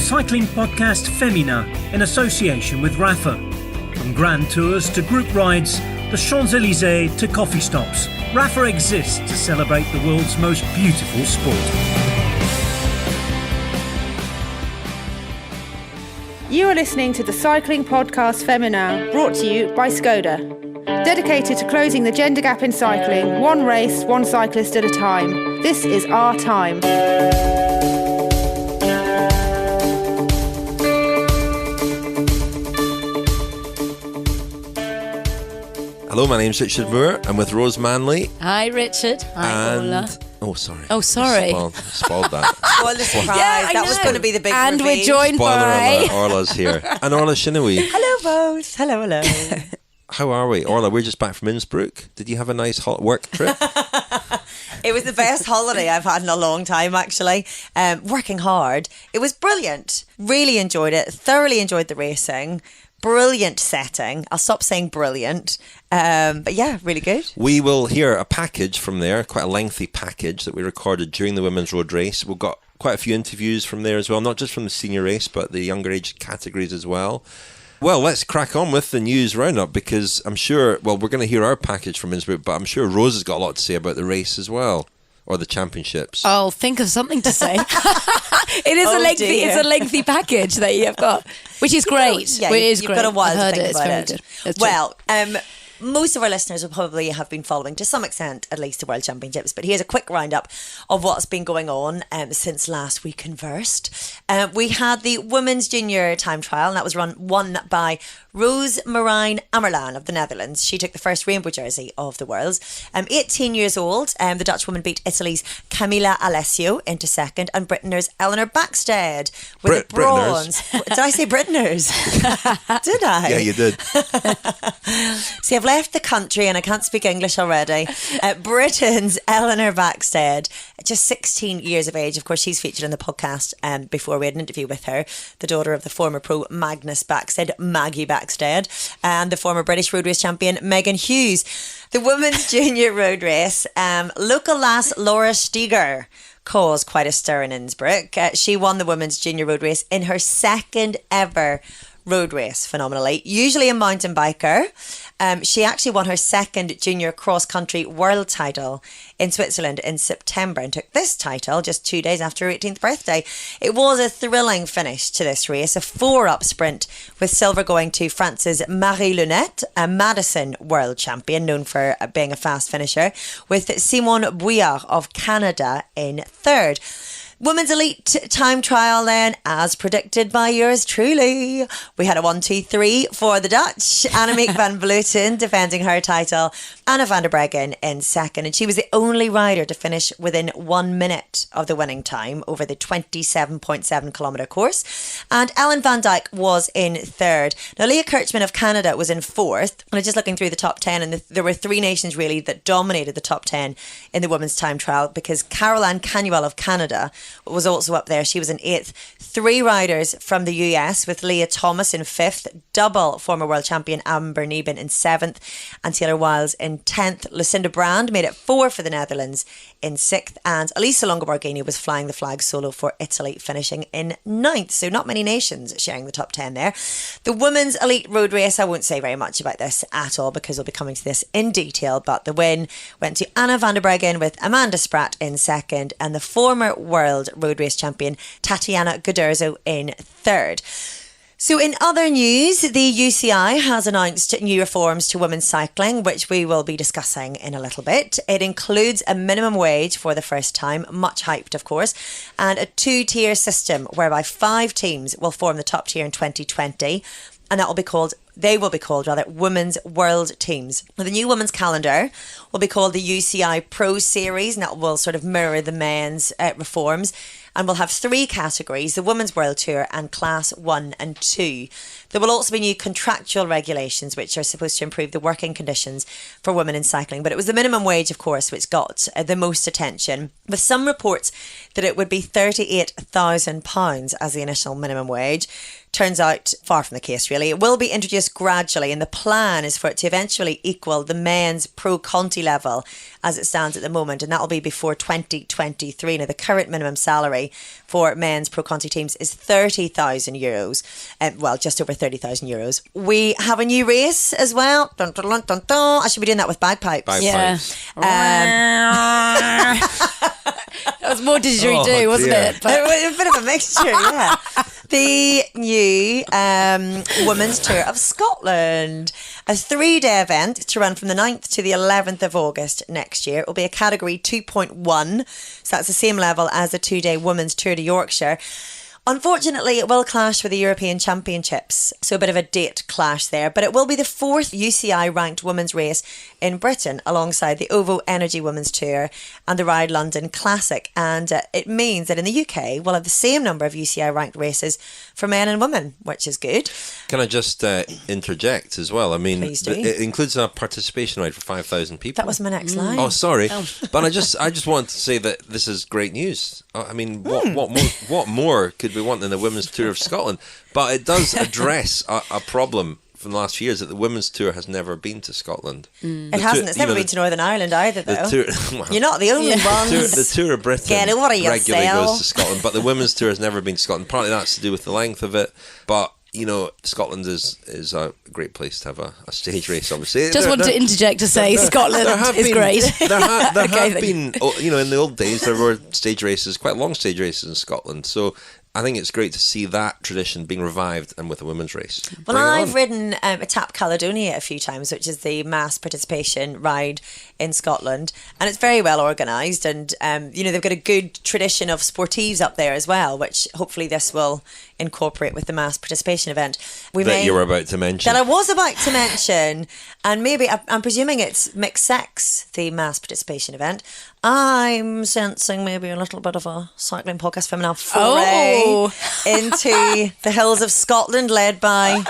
cycling podcast Féminin in association with Rapha. From grand tours to group rides, the Champs-Élysées to coffee stops, Rapha exists to celebrate the world's most beautiful sport. You are listening to the cycling podcast Féminin, brought to you by Skoda. Dedicated to closing the gender gap in cycling, one race, one cyclist at a time. This is our time. Hello, my name's Richard Moore. I'm with Rose Manley. Hi, Richard. Hi, Orla. Oh, sorry. Oh, sorry. Spoiled that. What a surprise. That was going to be the big And reveal. we're joined Spoiler by... alert, Orla's here. And Orla Chennaoui. Hello, Rose. Hello. How are we? Orla, we're just back from Innsbruck. Did you have a nice hot work trip? It was the best holiday I've had in a long time, actually. Working hard. It was brilliant. Really enjoyed it. Thoroughly enjoyed the racing. Brilliant setting. I'll stop saying brilliant. But yeah, really good. We will hear a package from there, quite a lengthy package that we recorded during the women's road race. We've got quite a few interviews from there as well, not just from the senior race, but the younger age categories as well. Well, let's crack on with the news roundup because I'm sure, well, we're going to hear our package from Innsbruck, but I'm sure Rose has got a lot to say about the race as well, or the championships. I'll think of something to say. It's a lengthy package that you have got, which is great. Yeah, it is you've great. got a while I've to heard think about it's it. very good. Well, most of our listeners will probably have been following, to some extent, at least the World Championships. But here's a quick roundup of what's been going on since last we conversed. We had the women's junior time trial, and that was won by Rose Marijn Amerlaan of the Netherlands. She took the first rainbow jersey of the world. 18 years old, the Dutch woman beat Italy's Camilla Alessio into second, and Britainers Eleanor Backstead with the bronze. Did I say Britainers? Did I? Yeah, you did. See, I've left the country and I can't speak English already. Britain's Eleanor Backstead, just 16 years of age. Of course, she's featured in the podcast before. We had an interview with her, the daughter of the former pro Magnus Backstead, Maggie Backstead, and the former British road race champion Megan Hughes. The women's junior road race, local lass Laura Steger caused quite a stir in Innsbruck. She won the women's junior road race in her second ever road race, phenomenally. Usually a mountain biker. She actually won her second junior cross-country world title in Switzerland in September and took this title just 2 days after her 18th birthday. It was a thrilling finish to this race, a 4-up sprint with silver going to France's Marie Lunette, a Madison world champion known for being a fast finisher, with Simone Bouillard of Canada in third. Women's elite time trial then, as predicted by yours truly. We had a 1-2-3 for the Dutch. Annemiek van Vleuten defending her title. Anna van der Breggen in second. And she was the only rider to finish within 1 minute of the winning time over the 27.7 kilometre course. And Ellen van Dijk was in third. Now, Leah Kirchman of Canada was in fourth. And I'm just looking through the top 10, and there were three nations really that dominated the top 10 in the women's time trial, because Caroline Canuel of Canada was also up there. She was in eighth. Three riders from the US, with Leah Thomas in fifth, double former world champion Amber Neben in seventh, and Taylor Wiles in 10th. Lucinda Brand made it 4 for the Netherlands in sixth, and Elisa Longoborghini was flying the flag solo for Italy, finishing in ninth. So not many nations sharing the top 10 there. The women's elite road race, I won't say very much about this at all because we'll be coming to this in detail, but the win went to Anna van der Breggen with Amanda Spratt in second, and the former world road race champion Tatiana Guderzo in third. So in other news, the UCI has announced new reforms to women's cycling, which we will be discussing in a little bit. It includes a minimum wage for the first time, much hyped of course, and a 2-tier system whereby 5 teams will form the top tier in 2020, and they will be called women's world teams. Now, the new women's calendar will be called the UCI Pro Series, and that will sort of mirror the men's reforms. And we'll have 3 categories, the Women's World Tour and Class 1 and 2. There will also be new contractual regulations which are supposed to improve the working conditions for women in cycling. But it was the minimum wage, of course, which got the most attention, with some reports that it would be £38,000 as the initial minimum wage. turns out far from the case, really. It will be introduced gradually, and the plan is for it to eventually equal the men's Pro Conti level as it stands at the moment, and that will be before 2023. Now, the current minimum salary for men's Pro Conti teams is €30,000, well, just over €30,000. We have a new race as well. Dun, dun, dun, dun, dun. I should be doing that with bagpipes. Yeah. That was more didgeridoo, wasn't it? But A bit of a mixture, yeah. The new Women's Tour of Scotland, a 3-day event to run from the 9th to the 11th of August next year. It will be a category 2.1, so that's the same level as the 2-day Women's Tour de Yorkshire. Unfortunately, it will clash with the European Championships, so a bit of a date clash there. But it will be the 4th UCI-ranked women's race in Britain, alongside the OVO Energy Women's Tour and the Ride London Classic. And it means that in the UK, we'll have the same number of UCI-ranked races for men and women, which is good. Can I just interject as well? I mean, Please do. it includes a participation rate for 5,000 people. That was my next line. Oh, sorry. But I just want to say that this is great news. I mean, what more could we want in the Women's Tour of Scotland? But it does address a problem from the last few years, that the Women's Tour has never been to Scotland. It hasn't. It's never been to Northern Ireland either, though. You're not the only ones. The Tour of Britain Get over regularly yourself. goes to Scotland, but the Women's Tour has never been to Scotland. Partly that's to do with the length of it, but Scotland is a great place to have a stage race, obviously. just wanted to interject to say Scotland is great. There have been, in the old days, there were stage races, quite long stage races in Scotland. So I think it's great to see that tradition being revived, and with a women's race. Well, I've ridden a Tap Caledonia a few times, which is the mass participation ride in Scotland, and it's very well organised, and they've got a good tradition of sportives up there as well, which hopefully this will incorporate with the mass participation event. You were about to mention. That I was about to mention, and maybe I'm presuming it's mixed sex, the mass participation event. I'm sensing maybe a little bit of a cycling podcast Féminin foray into the hills of Scotland, led by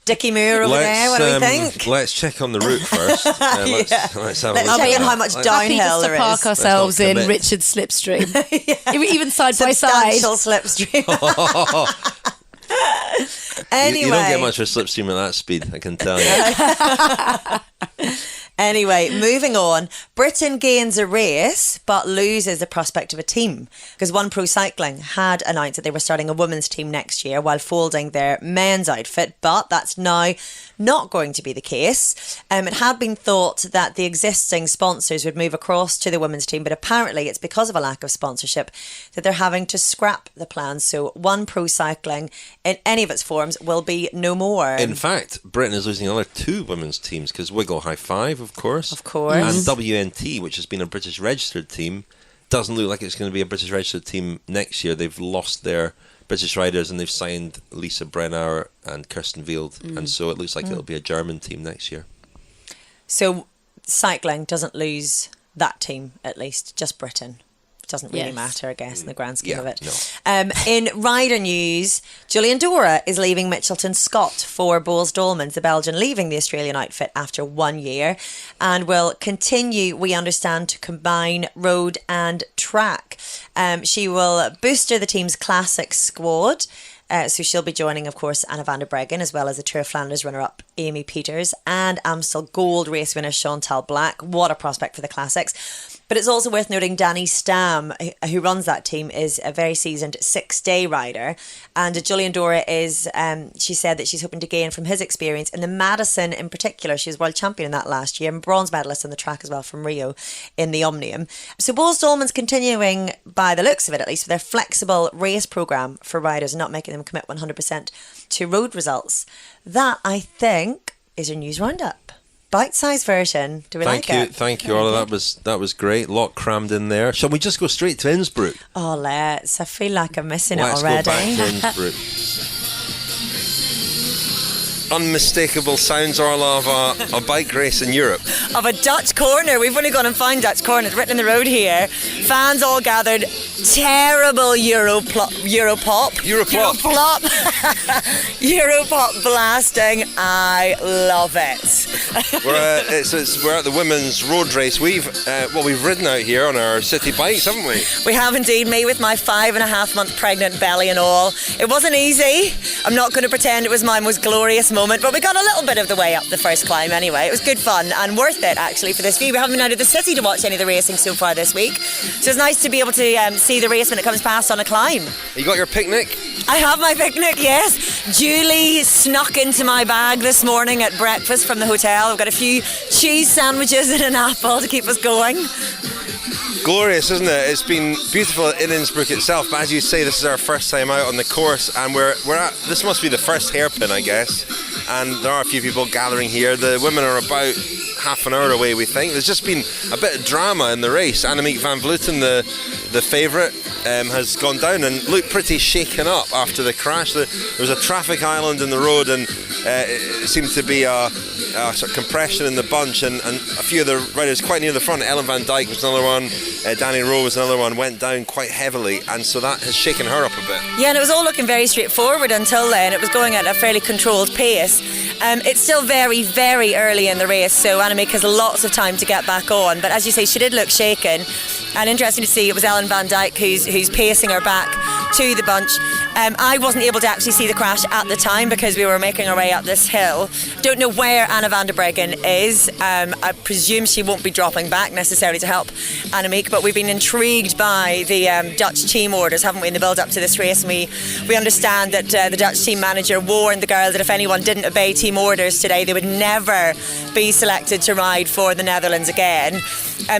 Dickie Moore over there. What do we think? Let's check on the route first. Let's have a look. Let's check on how much downhill there to park is. ourselves in Richard's slipstream, even side by side. Substantial slipstream. Anyway, you don't get much of a slipstream at that speed, I can tell you. Anyway, moving on. Britain gains a race but loses the prospect of a team, because One Pro Cycling had announced that they were starting a women's team next year while folding their men's outfit, but that's now not going to be the case. It had been thought that the existing sponsors would move across to the women's team, but apparently it's because of a lack of sponsorship that they're having to scrap the plans. So One Pro Cycling in any of its forms will be no more. In fact, Britain is losing another 2 women's teams, because Wiggle High Five, of course, and WNT, which has been a British registered team, doesn't look like it's going to be a British registered team next year. They've lost their British riders, and they've signed Lisa Brennauer and Kirsten Wield, and so it looks like it'll be a German team next year. So cycling doesn't lose that team, at least, just Britain. It doesn't really matter, I guess, in the grand scheme of it. No. In rider news, Julian Dora is leaving Mitchelton Scott for Bowles Dolmans, the Belgian leaving the Australian outfit after 1 year, and will continue, we understand, to combine road and track. She will booster the team's classic squad. So she'll be joining, of course, Anna van der Breggen, as well as the Tour of Flanders runner-up Amy Peters and Amstel Gold race winner Chantal Black. What a prospect for the classics. But it's also worth noting Danny Stam, who runs that team, is a very seasoned 6-day rider. And Julian Dora is, she said that she's hoping to gain from his experience in the Madison in particular. She was world champion in that last year and bronze medalist on the track as well from Rio in the Omnium. So Bowles Dolmans continuing, by the looks of it at least, with their flexible race programme for riders and not making them commit 100% to road results. That, I think, is your news roundup. Bite-sized version. Do we like it? Thank you, Orla. That was great. A lot crammed in there. Shall we just go straight to Innsbruck? Oh, let's. I feel like I'm missing Let's it already. Go back to Innsbruck. Unmistakable sounds, Orla, of a bike race in Europe. Of a Dutch corner. We've only gone and found Dutch corner. It's written in the road here. Fans all gathered. Terrible Europop blasting. I love it. We're at the women's road race. We've ridden out here on our city bikes, haven't we? We have indeed, me with my 5.5-month pregnant belly and all. It wasn't easy. I'm not going to pretend it was my most glorious moment, but we got a little bit of the way up the first climb anyway. It was good fun and worth it actually for this view. We haven't been out of the city to watch any of the racing so far this week, so it's nice to be able to see the race when it comes past on a climb. You got your picnic? I have my picnic, yes. Julie snuck into my bag this morning at breakfast from the hotel. I've got a few cheese sandwiches and an apple to keep us going. Glorious, isn't it? It's been beautiful in Innsbruck itself, but as you say, this is our first time out on the course, and we're at, this must be the first hairpin, I guess, and there are a few people gathering here. The women are about half an hour away, we think. There's just been a bit of drama in the race. Annemiek van Vleuten, the favourite, has gone down and looked pretty shaken up after the crash. There was a traffic island in the road, and it seemed to be a sort of compression in the bunch, and a few of the riders quite near the front, Ellen van Dijk was another one, Danny Rowe was another one, went down quite heavily, and so that has shaken her up a bit. Yeah, and it was all looking very straightforward until then. It was going at a fairly controlled pace. It's still very, very early in the race, so Annemiek has lots of time to get back on, but as you say, she did look shaken, and interesting to see it was Ellen van Dijk who's pacing her back to the bunch. I wasn't able to actually see the crash at the time because we were making our way up this hill. Don't know where Anna van der Breggen is. I presume she won't be dropping back necessarily to help Annemiek, but we've been intrigued by the Dutch team orders, haven't we, in the build-up to this race, and we understand that the Dutch team manager warned the girls that if anyone didn't obey team orders today, they would never be selected to ride for the Netherlands again.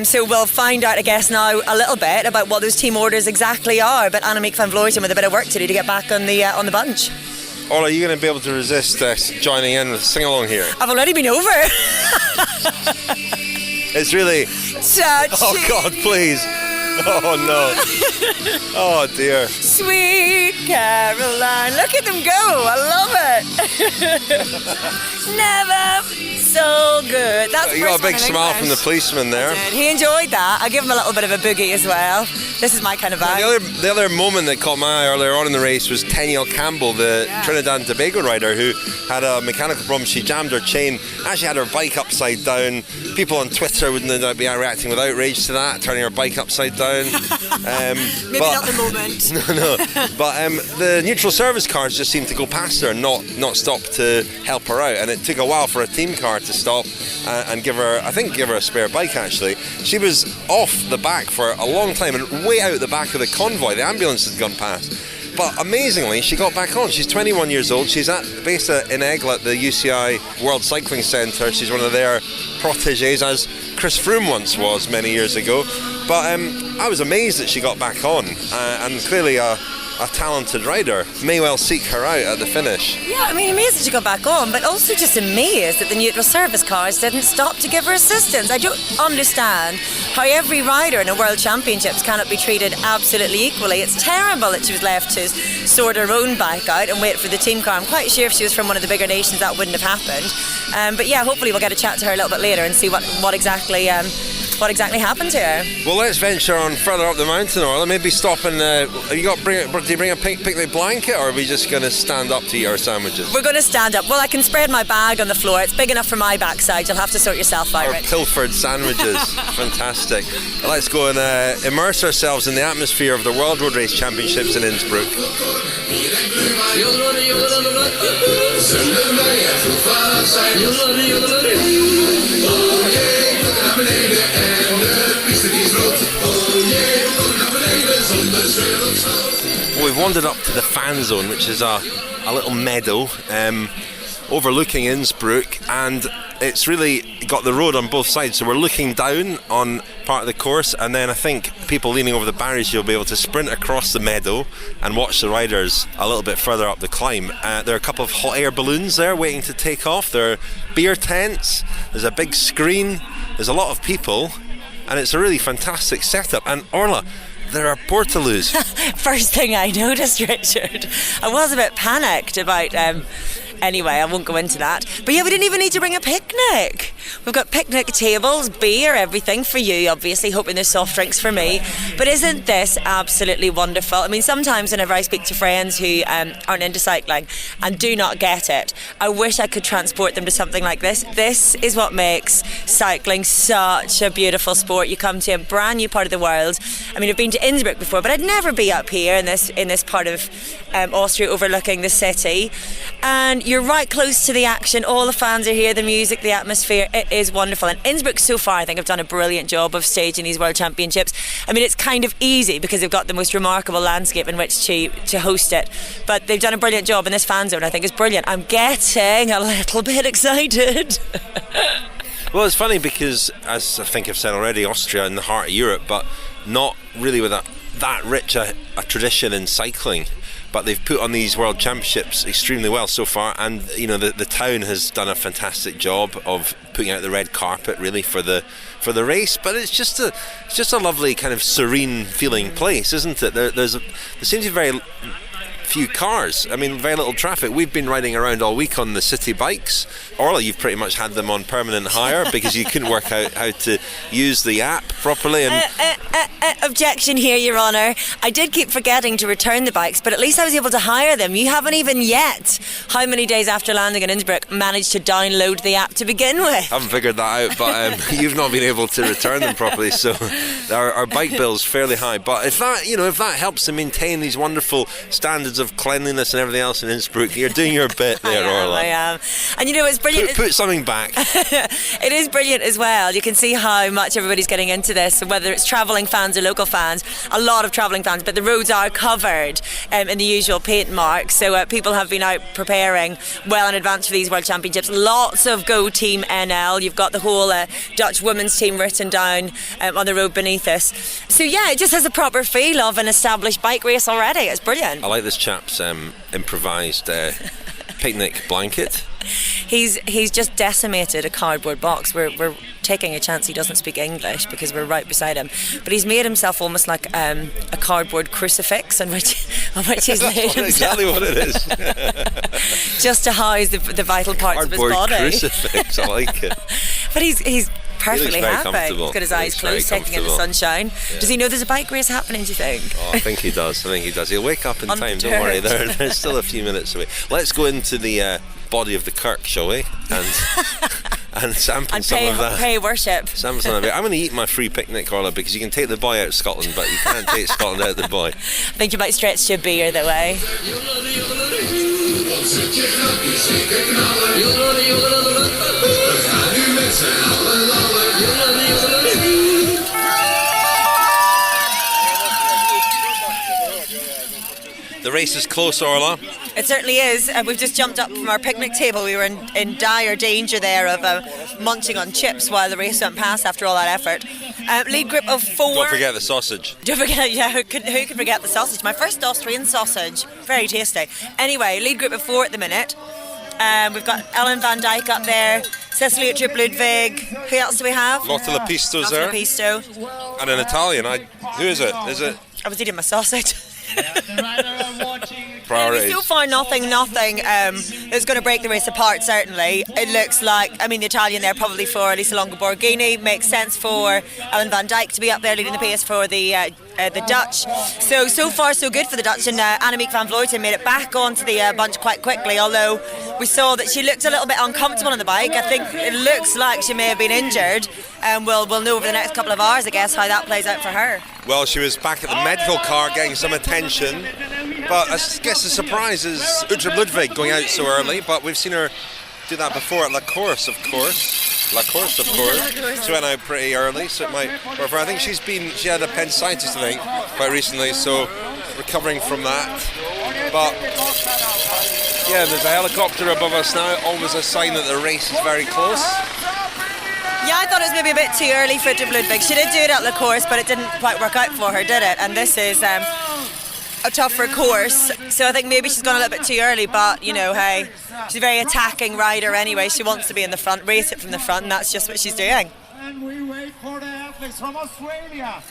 So we'll find out, I guess, now a little bit about what those team orders exactly are, but Annemiek van Vleuten with a bit of work to do to get back on the bunch. Orla, are you going to be able to resist joining in with sing-along here? I've already been over. It's really... Touch oh God, please. Oh no. Oh dear. Sweet Caroline. Look at them go. I love it. Never so good. That's you got a big smile from the policeman there. He enjoyed that. I give him a little bit of a boogie as well. This is my kind of vibe. The other moment that caught my eye earlier on in the race was Teniel Campbell, the Trinidad and Tobago rider, who had a mechanical problem. She jammed her chain, actually had her bike upside down. People on Twitter would no doubt be reacting with outrage to that, turning her bike upside down. Maybe not the moment. No. But the neutral service cars just seemed to go past her and not stop to help her out, and it took a while for a team car to stop and give her a spare bike. Actually, she was off the back for a long time and way out the back of the convoy. The ambulance had gone past, but amazingly she got back on. She's 21 years old. She's based in Aigle at the UCI World Cycling Centre. She's one of their protégés, as Chris Froome once was many years ago. But I was amazed that she got back on, and clearly a talented rider. May well seek her out at the finish. Yeah, I mean, amazed that she got back on, but also just amazed that the neutral service cars didn't stop to give her assistance. I don't understand how every rider in a World Championships cannot be treated absolutely equally. It's terrible that she was left to sort her own bike out and wait for the team car. I'm quite sure if she was from one of the bigger nations that wouldn't have happened. But yeah, hopefully we'll get a chat to her a little bit later and see what exactly happened to her. Well, let's venture on further up the mountain, Orla. Maybe stop and do you bring a picnic blanket, or are we just going to stand up to eat our sandwiches? We're going to stand up. Well, I can spread my bag on the floor. It's big enough for my backside. You'll have to sort yourself out. Our pilfered sandwiches. Fantastic. Let's go and immerse ourselves in the atmosphere of the World Road Race Championships in Innsbruck. We've wandered up to the fan zone, which is a little meadow overlooking Innsbruck, and it's really got the road on both sides, so we're looking down on part of the course, and then I think people leaning over the barriers, you'll be able to sprint across the meadow and watch the riders a little bit further up the climb. There are a couple of hot air balloons there waiting to take off. There are beer tents, there's a big screen, there's a lot of people, and it's a really fantastic setup. And Orla, there are portaloos. First thing I noticed, Richard. I was a bit panicked about... Anyway, I won't go into that. But yeah, we didn't even need to bring a picnic. We've got picnic tables, beer, everything for you, obviously, hoping there's soft drinks for me. But isn't this absolutely wonderful? I mean, sometimes whenever I speak to friends who aren't into cycling and do not get it, I wish I could transport them to something like this. This is what makes cycling such a beautiful sport. You come to a brand new part of the world. I mean, I've been to Innsbruck before, but I'd never be up here in this part of Austria overlooking the city. And you're right close to the action. All the fans are here, the music, the atmosphere. It is wonderful. And Innsbruck so far, I think, have done a brilliant job of staging these World Championships. I mean, it's kind of easy because they've got the most remarkable landscape in which to host it. But they've done a brilliant job, and this fan zone, I think, is brilliant. I'm getting a little bit excited. Well, it's funny because, as I think I've said already, Austria in the heart of Europe, but not really with that rich a tradition in cycling. But they've put on these World Championships extremely well so far, and you know the town has done a fantastic job of putting out the red carpet really for the race. But it's just a lovely kind of serene feeling place, isn't it? There seems to be very few cars. I mean, very little traffic. We've been riding around all week on the city bikes. Orla, you've pretty much had them on permanent hire because you couldn't work out how to use the app properly. And objection here, Your Honour. I did keep forgetting to return the bikes, but at least I was able to hire them. You haven't even yet, how many days after landing in Innsbruck, managed to download the app to begin with? I haven't figured that out, but you've not been able to return them properly, so our bike bill's fairly high. But if that helps to maintain these wonderful standards of cleanliness and everything else in Innsbruck, you're doing your bit there, Orla. I am. And you know, it's brilliant. Put something back. It is brilliant as well. You can see how much everybody's getting into this, whether it's travelling fans or local fans. A lot of travelling fans, but the roads are covered in the usual paint marks, so people have been out preparing well in advance for these World Championships. Lots of Go Team NL. You've got the whole Dutch women's team written down on the road beneath us. So yeah, it just has a proper feel of an established bike race already. It's brilliant. I like this chap's improvised picnic blanket. He's just decimated a cardboard box. We're taking a chance he doesn't speak English because we're right beside him. But he's made himself almost like a cardboard crucifix on which he's laid himself. Exactly what it is. Just to house the vital parts cardboard of his body. Crucifix, I like it. But he's perfectly happy. He's got his eyes closed, taking in the sunshine. Yeah. Does he know there's a bike race happening, do you think? Oh, I think he does. He'll wake up in time, don't worry. There's still a few minutes away. Let's go into the body of the kirk, shall we? And sample some of that. Pay worship. Sample some of it. I'm going to eat my free picnic, Orla, because you can take the boy out of Scotland, but you can't take Scotland out of the boy. I think you might stretch to a beer that way. The race is close, Orla. It certainly is. We've just jumped up from our picnic table. We were in dire danger there of munching on chips while the race went past after all that effort. Lead group of 4. Don't forget the sausage. Don't forget, yeah, who could forget the sausage? My first Austrian sausage. Very tasty. Anyway, lead group of 4 at the minute. We've got Ellen van Dijk up there, Cecilie Uttrup Ludwig. Who else do we have? Lotte Lepisto's there. Lepisto. And an Italian. Who is it? I was eating my sausage. Priorities. So far, nothing is going to break the race apart, certainly. It looks like, I mean, the Italian there probably for Lisa Longo Borghini. Makes sense for Ellen van Dijk to be up there leading the pace for the Dutch. So far, so good for the Dutch. And Annemiek van Vleuten made it back onto the bunch quite quickly, although we saw that she looked a little bit uncomfortable on the bike. I think it looks like she may have been injured. We'll know over the next couple of hours, I guess, how that plays out for her. Well, she was back at the medical car getting some attention, but I guess the surprise is Uttrup Ludwig going out so early, but we've seen her do that before at La Course, of course. She went out pretty early, so it might work for her. I think she had appendicitis, I think, quite recently, so recovering from that. But yeah, there's a helicopter above us now, always a sign that the race is very close. Yeah, I thought it was maybe a bit too early for Uttrup Ludwig. She did do it at La Course, but it didn't quite work out for her, did it? And this is a tougher course, so I think maybe she's gone a little bit too early, but, you know, hey, she's a very attacking rider anyway. She wants to be in the front, race it from the front, and that's just what she's doing. And we wait for the athletes from Australia.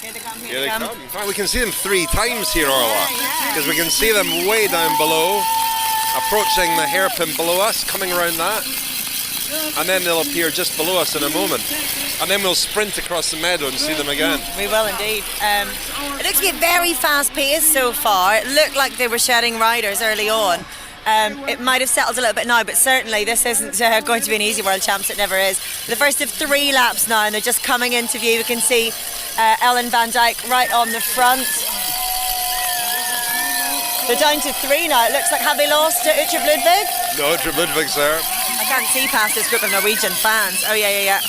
Here they come, here they come. In fact, we can see them 3 times here, Orla, because we can see them way down below, approaching the hairpin below us, coming around that. and then they'll appear just below us in a moment. And then we'll sprint across the meadow and see them again. We will indeed. It looks to be a very fast pace so far. It looked like they were shedding riders early on. It might have settled a little bit now, but certainly this isn't going to be an easy World Champs. It never is. The first of 3 laps now, and they're just coming into view. We can see Ellen van Dijk right on the front. They're down to 3 now. It looks like, have they lost Uttrup Ludwig? No, Uttrup Ludwig's there. I can't see past this group of Norwegian fans. Oh, yeah.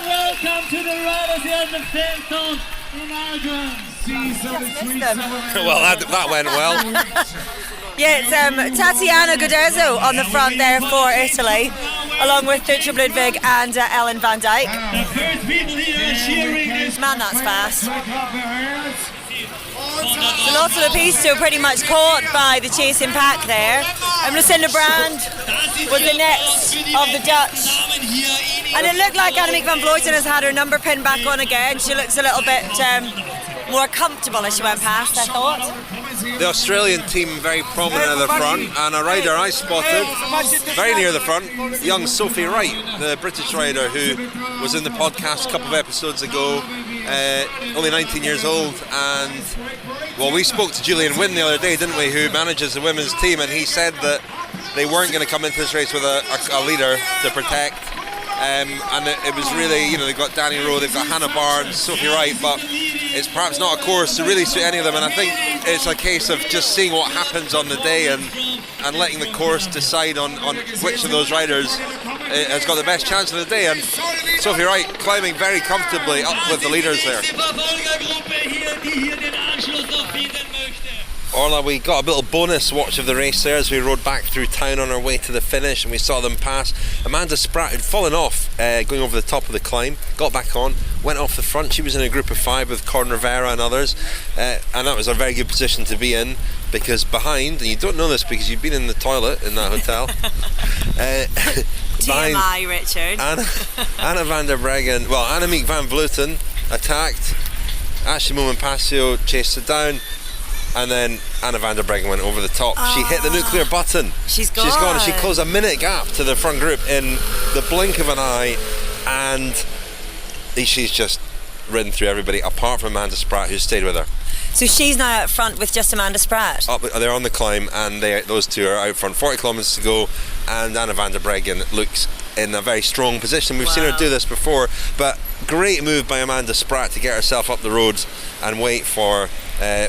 Welcome to the riders here at the Féminin in Ireland. Well, that went well. Yeah, it's Tatiana Godezzo on the front there for Italy, along with Uttrup Ludwig and Ellen van Dijk. The first people here are cheering this. Man, that's fast. So lots of the piece still pretty much caught by the chasing pack there. And Lucinda Brand was the next of the Dutch. And it looked like Annemiek van Vleuten has had her number pin back on again. She looks a little bit more comfortable as she went past, I thought. The Australian team very prominent at the front, and a rider I spotted very near the front, young Sophie Wright, the British rider who was in the podcast a couple of episodes ago, only 19 years old. And well, we spoke to Julian Wynne the other day, didn't we, who manages the women's team, and he said that they weren't going to come into this race with a leader to protect. And it was really, they've got Danny Rowe, they've got Hannah Barnes, Sophie Wright, but it's perhaps not a course to really suit any of them. And I think it's a case of just seeing what happens on the day and letting the course decide on which of those riders has got the best chance of the day. And Sophie Wright climbing very comfortably up with the leaders there. Orla, we got a little bonus watch of the race there as we rode back through town on our way to the finish, and we saw them pass. Amanda Spratt had fallen off going over the top of the climb, got back on, went off the front. She was in a group of 5 with Coryn Rivera and others, and that was a very good position to be in, because behind, and you don't know this because you've been in the toilet in that hotel, TMI, Richard. Anna van der Breggen, well, Annemiek van Vleuten attacked, Ashley Moman-Pasio chased her down, and then Anna van der Breggen went over the top. She hit the nuclear button. She's gone. She closed a minute gap to the front group in the blink of an eye, and she's just ridden through everybody apart from Amanda Spratt, who stayed with her. So she's now out front with just Amanda Spratt. They're on the climb, and those two are out front. 40 kilometres to go, and Anna van der Breggen looks in a very strong position. We've seen her do this before, but great move by Amanda Spratt to get herself up the road and wait for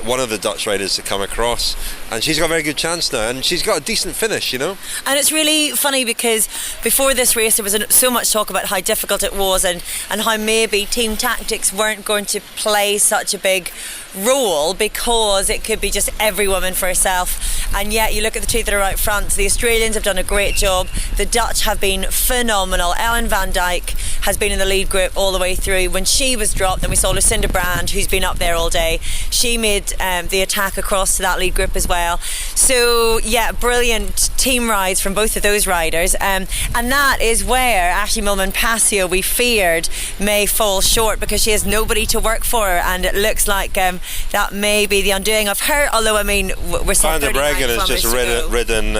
one of the Dutch riders to come across, and she's got a very good chance now, and she's got a decent finish, And it's really funny because before this race there was so much talk about how difficult it was and how maybe team tactics weren't going to play such a big role because it could be just every woman for herself. And yet you look at the two that are out front. The Australians have done a great job. The Dutch have been phenomenal. Ellen van Dijk has been in the lead group all the way through. When she was dropped, then we saw Lucinda Brand, who's been up there all day. She made the attack across to that lead group as well. So yeah, brilliant team rides from both of those riders, and that is where Ashley Moman-Pasio, we feared, may fall short because she has nobody to work for her, and it looks like that may be the undoing of her. Although, I mean, we're still Van der Breggen has just ridden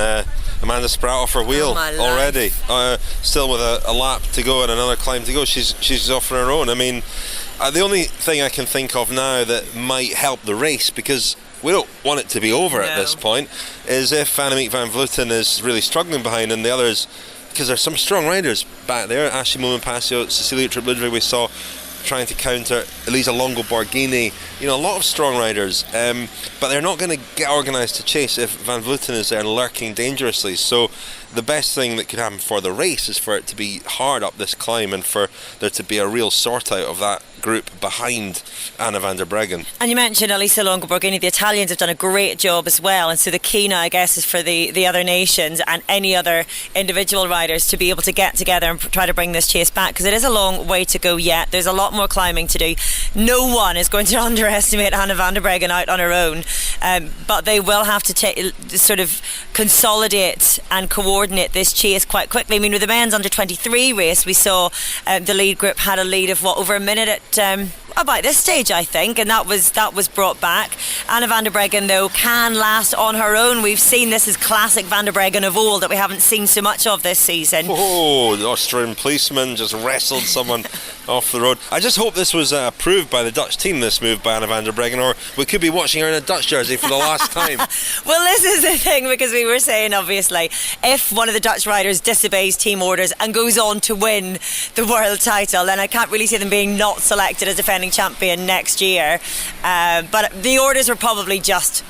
Amanda Spratt off her wheel already. Still with a lap to go and another climb to go. She's off on her own. I mean, the only thing I can think of now that might help the race, because we don't want it to be over at this point, is if Annemiek van Vleuten is really struggling behind and the others, because there's some strong riders back there. Ashley Moman-Pasio, Cecilie Uttrup Ludwig we saw trying to counter Elisa Longo Borghini, a lot of strong riders, but they're not going to get organised to chase if Van Vleuten is there lurking dangerously. So the best thing that could happen for the race is for it to be hard up this climb and for there to be a real sort out of that group behind Anna van der Breggen. And you mentioned Elisa Longo Borghini. The Italians have done a great job as well, and so the key now, I guess, is for the other nations and any other individual riders to be able to get together and try to bring this chase back, because it is a long way to go yet. There's a lot more climbing to do. No one is going to underestimate Anna van der Breggen out on her own, but they will have to sort of consolidate and coordinate this chase quite quickly. I mean, with the men's under 23 race, we saw the lead group had a lead of over a minute at about this stage, I think, and that was brought back. Anna van der Breggen, though, can last on her own. We've seen this as classic van der Breggen of old that we haven't seen so much of this season. Oh, the Austrian policeman just wrestled someone off the road. I just hope this was approved by the Dutch team, this move by Anna van der Breggen, or we could be watching her in a Dutch jersey for the last time. Well, this is the thing, because we were saying, obviously, if one of the Dutch riders disobeys team orders and goes on to win the world title, then I can't really see them being not selected as defending champion next year. But the orders were probably just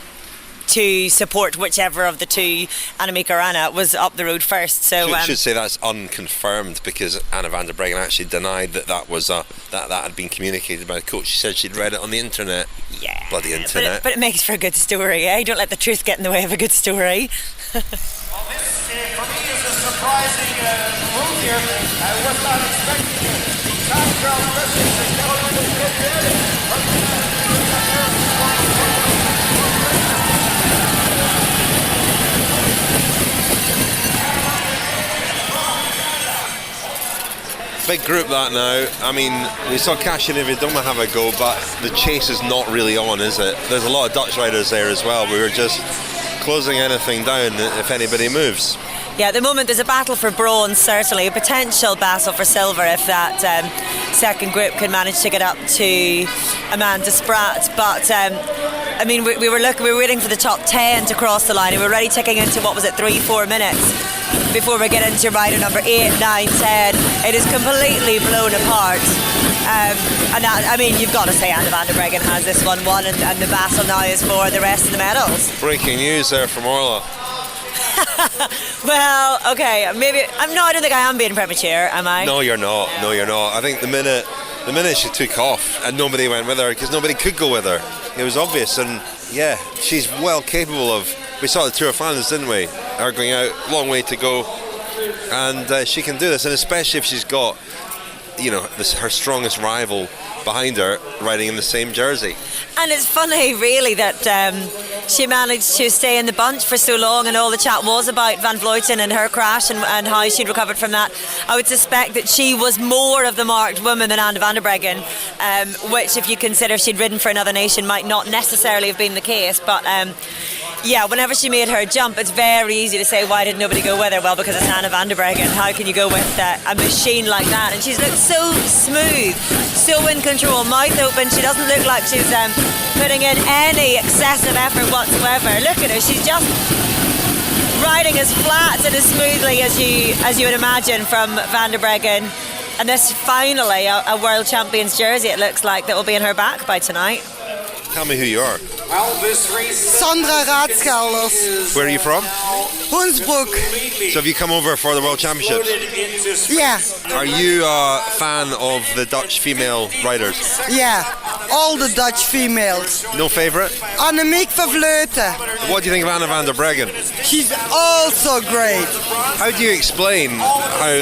to support whichever of the two, Annemiek or Anna, was up the road first. So should say that's unconfirmed, because Anna van der Breggen actually denied that was that had been communicated by the coach. She said she'd read it on the internet. Yeah, bloody internet. But it makes for a good story, eh? Don't let the truth get in the way of a good story. Well, this for me is a surprising move here. I was not expecting it. The top girl versus the Big group that now. I mean, we saw Cecilie Uttrup Ludwig have a go, but the chase is not really on, is it? There's a lot of Dutch riders there as well. We were just closing anything down if anybody moves. Yeah, at the moment there's a battle for bronze, certainly, a potential battle for silver if that second group can manage to get up to Amanda Spratt. But I mean, we were waiting for the top 10 to cross the line, and we're already ticking into 3-4 minutes before we get into rider number 8, 9, 10. It is completely blown apart. And that, I mean, you've got to say Anna van der Breggen has this one won, and the battle now is for the rest of the medals. Breaking news there from Orla. Well, okay, maybe I don't think I am being premature, am I? No, you're not. I think the minute she took off and nobody went with her, because nobody could go with her, it was obvious. And yeah, she's well capable of. We saw the Tour of France, didn't we? Her going out, long way to go, and she can do this. And especially if she's got, her strongest rival behind her riding in the same jersey. And it's funny, really, that she managed to stay in the bunch for so long, and all the chat was about Van Vleuten and her crash and how she'd recovered from that. I would suspect that she was more of the marked woman than Anna van der Breggen, which, if you consider she'd ridden for another nation, might not necessarily have been the case. But yeah, whenever she made her jump, it's very easy to say, why did nobody go with her? Well, because it's Anna van der Breggen. How can you go with a machine like that? And she's looked so smooth, so in control, mouth open. She doesn't look like she's putting in any excessive effort whatsoever. Look at her, she's just riding as flat and as smoothly as you would imagine from van der Breggen. And this finally a world champion's jersey, it looks like, that will be in her back by tonight. Tell me who you are. Sandra Raadskelders. Where are you from? Innsbruck. So have you come over for the World Championships? Yeah. Are you a fan of the Dutch female riders? Yeah, all the Dutch females. No favourite? Annemiek van Vleuten. What do you think of Anna van der Breggen? She's also great. How do you explain how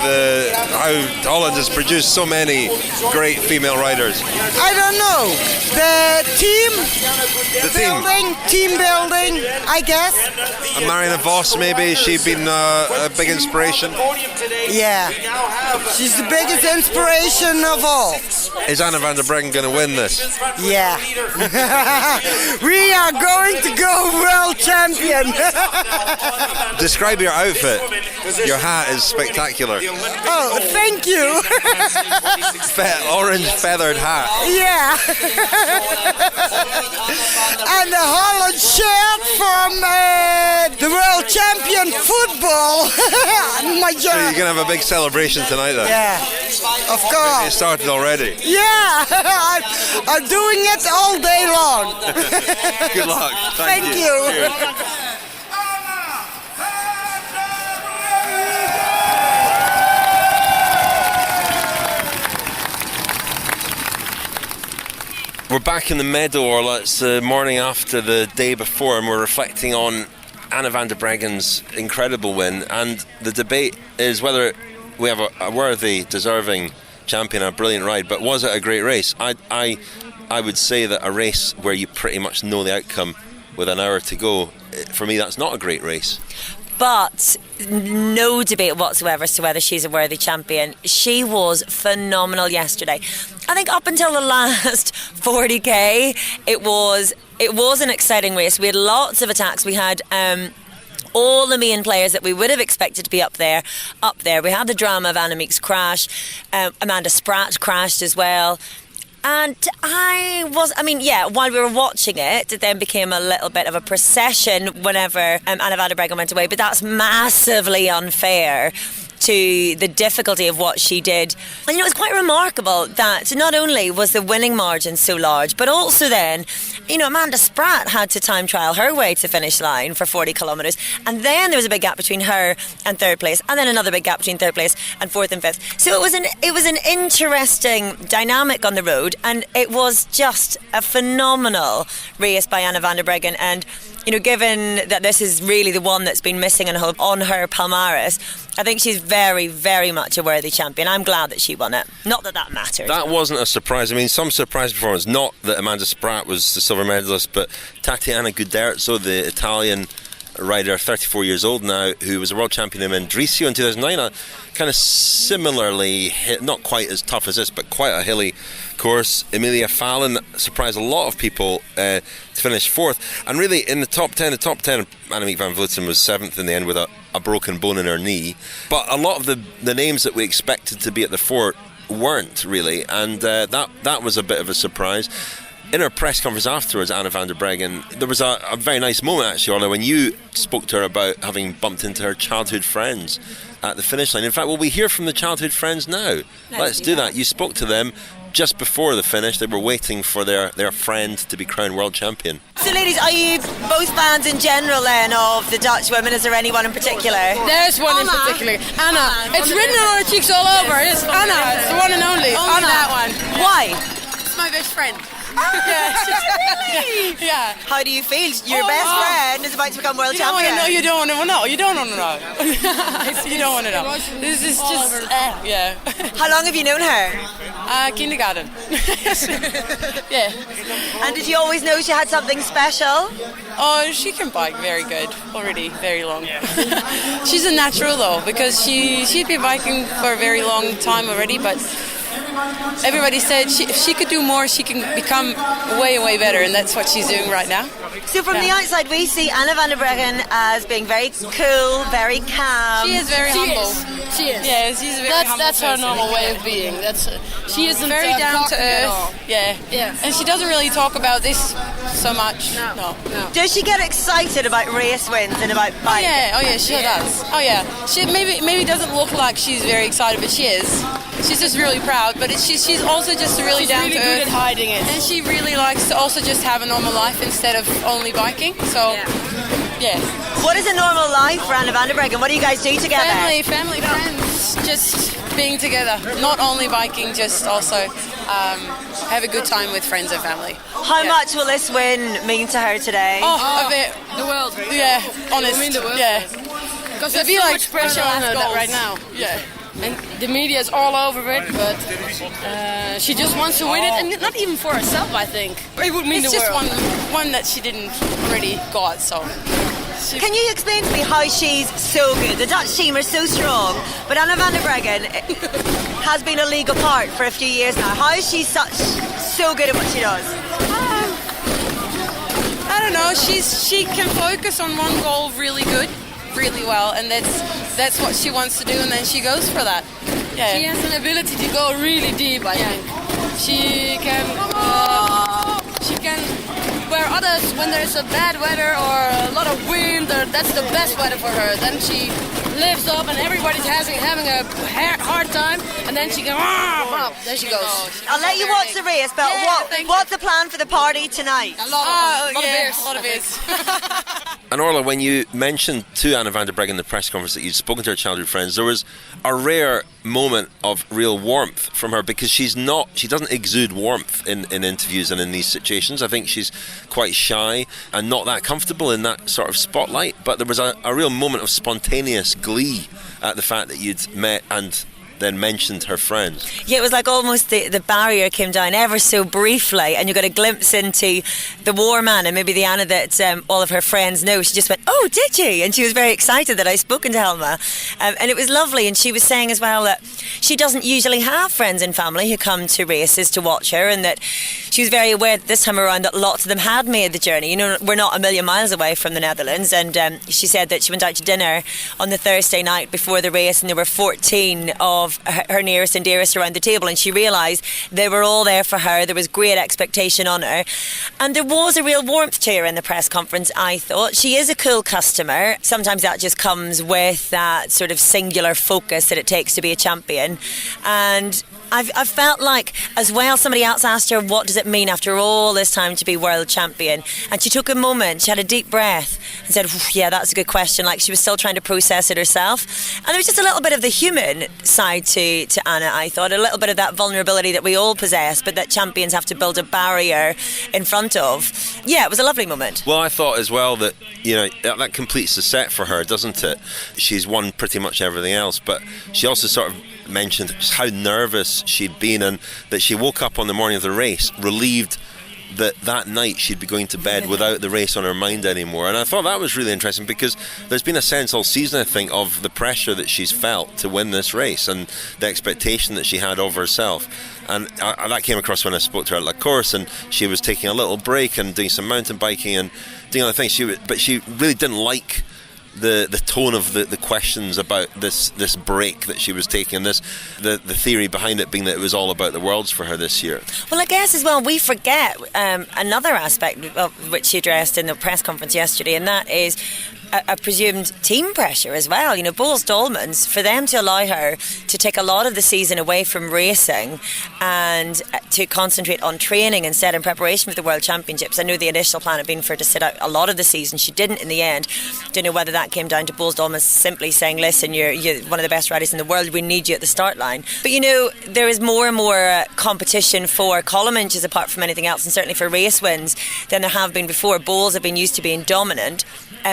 Holland has produced so many great female riders? I don't know. Team building, I guess. And Marianne Vos, maybe she's been a big inspiration. Yeah, she's the biggest inspiration of all. Is Anna van der Breggen going to win this? Yeah. We are going to go world champion. Describe your outfit. Your hat is spectacular. Oh, thank you. Orange feathered hat. Yeah. And the Holland shirt from the world champion football. My So you're jersey. going to have a big celebration tonight then? Yeah, of It course. started already. Yeah, I'm doing it all day long. Good luck. Thank you. Cheers. We're back in the meadow, Orla. It's the morning after the day before, and we're reflecting on Anna van der Breggen's incredible win. And the debate is whether we have a worthy, deserving champion, a brilliant ride. But was it a great race? I would say that a race where you pretty much know the outcome with an hour to go, for me, that's not a great race. But no debate whatsoever as to whether she's a worthy champion. She was phenomenal yesterday. I think up until the last 40k, it was an exciting race. We had lots of attacks. We had all the main players that we would have expected to be up there. We had the drama of Annemiek's crash. Amanda Spratt crashed as well. And while we were watching it then became a little bit of a procession whenever Anna van der Breggen went away. But that's massively unfair to the difficulty of what she did. And it was quite remarkable that not only was the winning margin so large, but also then, Amanda Spratt had to time trial her way to finish line for 40 kilometres. And then there was a big gap between her and third place, and then another big gap between third place and fourth and fifth. So it was an interesting dynamic on the road, and it was just a phenomenal race by Anna van der Breggen. And given that this is really the one that's been missing on her palmares, I think she's very, very much a worthy champion. I'm glad that she won it. Not that matters. That wasn't a surprise. I mean, some surprise performance. Not that Amanda Spratt was the silver medalist, but Tatiana Guderzo, the Italian rider, 34 years old now, who was a world champion in Mendrisio in 2009, kind of similarly, not quite as tough as this, but quite a hilly course. Emilia Fallon surprised a lot of people to finish fourth, and really in the top 10, Annemiek van Vleuten was seventh in the end with a broken bone in her knee, but a lot of the names that we expected to be at the fort weren't really, and that was a bit of a surprise. In her press conference afterwards, Anna van der Breggen, there was a very nice moment actually, Orla, when you spoke to her about having bumped into her childhood friends at the finish line. In fact, will we hear from the childhood friends now? Let's do that. You spoke to them just before the finish. They were waiting for their friend to be crowned world champion. So ladies, are you both fans in general then of the Dutch women? Is there anyone in particular? There's one in particular. Anna. It's written on her cheeks all over. It's Anna. It's the one and only. Anna. That one. Why? It's my best friend. Really? Yeah. How do you feel? Your best friend is about to become world champion. You don't want to know. You don't want to know. You don't want to know. This is just yeah. How long have you known her? Kindergarten. Yeah. And did you always know she had something special? Oh, she can bike very good already, very long. She's a natural though, because she'd been biking for a very long time already, but everybody said if she could do more, she can become way, way better, and that's what she's doing right now. So from the outside, we see Anna van der Breggen as being very cool, very calm. She is very humble. She is. Yeah, she's very humble. That's her normal way of being. She isn't very down to earth. Yeah. And she doesn't really talk about this so much. No. Does she get excited about race wins and about bikes? Oh yeah, she does. Oh yeah. She maybe doesn't look like she's very excited, but she is. She's just really proud, but she's also just really down to earth. Good at hiding it. And she really likes to also just have a normal life instead of only biking. So, yeah. What is a normal life for Anna van der Breggen? What do you guys do together? Family, friends, just being together. Not only biking, just also have a good time with friends and family. How much will this win mean to her today? A bit. The world. Yeah, honest. You mean the world? Yeah. Because there's so much pressure on her right now. Yeah. And the media is all over it, but she just wants to win it, and not even for herself, I think. It would mean it's the just world. one that she didn't really got, so. Can you explain to me how she's so good? The Dutch team are so strong, but Anna van der Breggen has been a league apart for a few years now. How is she so good at what she does? I don't know. She can focus on one goal really well, and that's what she wants to do, and then she goes for that. Yeah. She has an ability to go really deep, I think. She can where others, when there's a bad weather or a lot of wind, that's the best weather for her. Then she lifts up and everybody's having a hard time, and then she goes, there she goes. I'll let you watch the race, but what's the plan for the party tonight? A lot of beers. And Orla, when you mentioned to Anna van der Breggen in the press conference that you'd spoken to her childhood friends, there was a rare moment of real warmth from her, because she doesn't exude warmth in interviews and in these situations. I think she's quite shy and not that comfortable in that sort of spotlight, but there was a real moment of spontaneous glee at the fact that you'd met and then mentioned her friends. Yeah, it was like almost the barrier came down ever so briefly, and you got a glimpse into the war man and maybe the Anna that all of her friends know. She just went, "Oh, did you?" And she was very excited that I'd spoken to Helma. And it was lovely. And she was saying as well that she doesn't usually have friends and family who come to races to watch her, and that she was very aware this time around that lots of them had made the journey. You know, we're not a million miles away from the Netherlands. And she said that she went out to dinner on the Thursday night before the race, and there were 14 of her nearest and dearest around the table, and she realised they were all there for her. There was great expectation on her, and there was a real warmth to her in the press conference. I thought she is a cool customer. Sometimes that just comes with that sort of singular focus that it takes to be a champion, and I've felt like as well somebody else asked her, what does it mean after all this time to be world champion? And she took a moment, she had a deep breath and said, yeah, that's a good question. Like she was still trying to process it herself. And there was just a little bit of the human side to Anna, I thought, a little bit of that vulnerability that we all possess, but that champions have to build a barrier in front of. Yeah, it was a lovely moment. Well, I thought as well that, you know, that completes the set for her, doesn't it? She's won pretty much everything else, but she also sort of mentioned just how nervous she'd been, and that she woke up on the morning of the race relieved that night she'd be going to bed without the race on her mind anymore. And I thought that was really interesting, because there's been a sense all season, I think, of the pressure that she's felt to win this race and the expectation that she had of herself. And that came across when I spoke to her at La Course, and she was taking a little break and doing some mountain biking and doing other things. But she really didn't like the tone of the questions about this break that she was taking, and the theory behind it being that it was all about the Worlds for her this year. Well, I guess as well we forget another aspect of which she addressed in the press conference yesterday, and that is a presumed team pressure as well. You know, Boels Dolmans, for them to allow her to take a lot of the season away from racing and to concentrate on training instead in preparation for the World Championships. I know the initial plan had been for her to sit out a lot of the season. She didn't in the end. Don't know whether that came down to Boels Dolmans simply saying, listen, you're one of the best riders in the world, we need you at the start line. But you know, there is more and more competition for column inches apart from anything else, and certainly for race wins, than there have been before. Boels have been used to being dominant.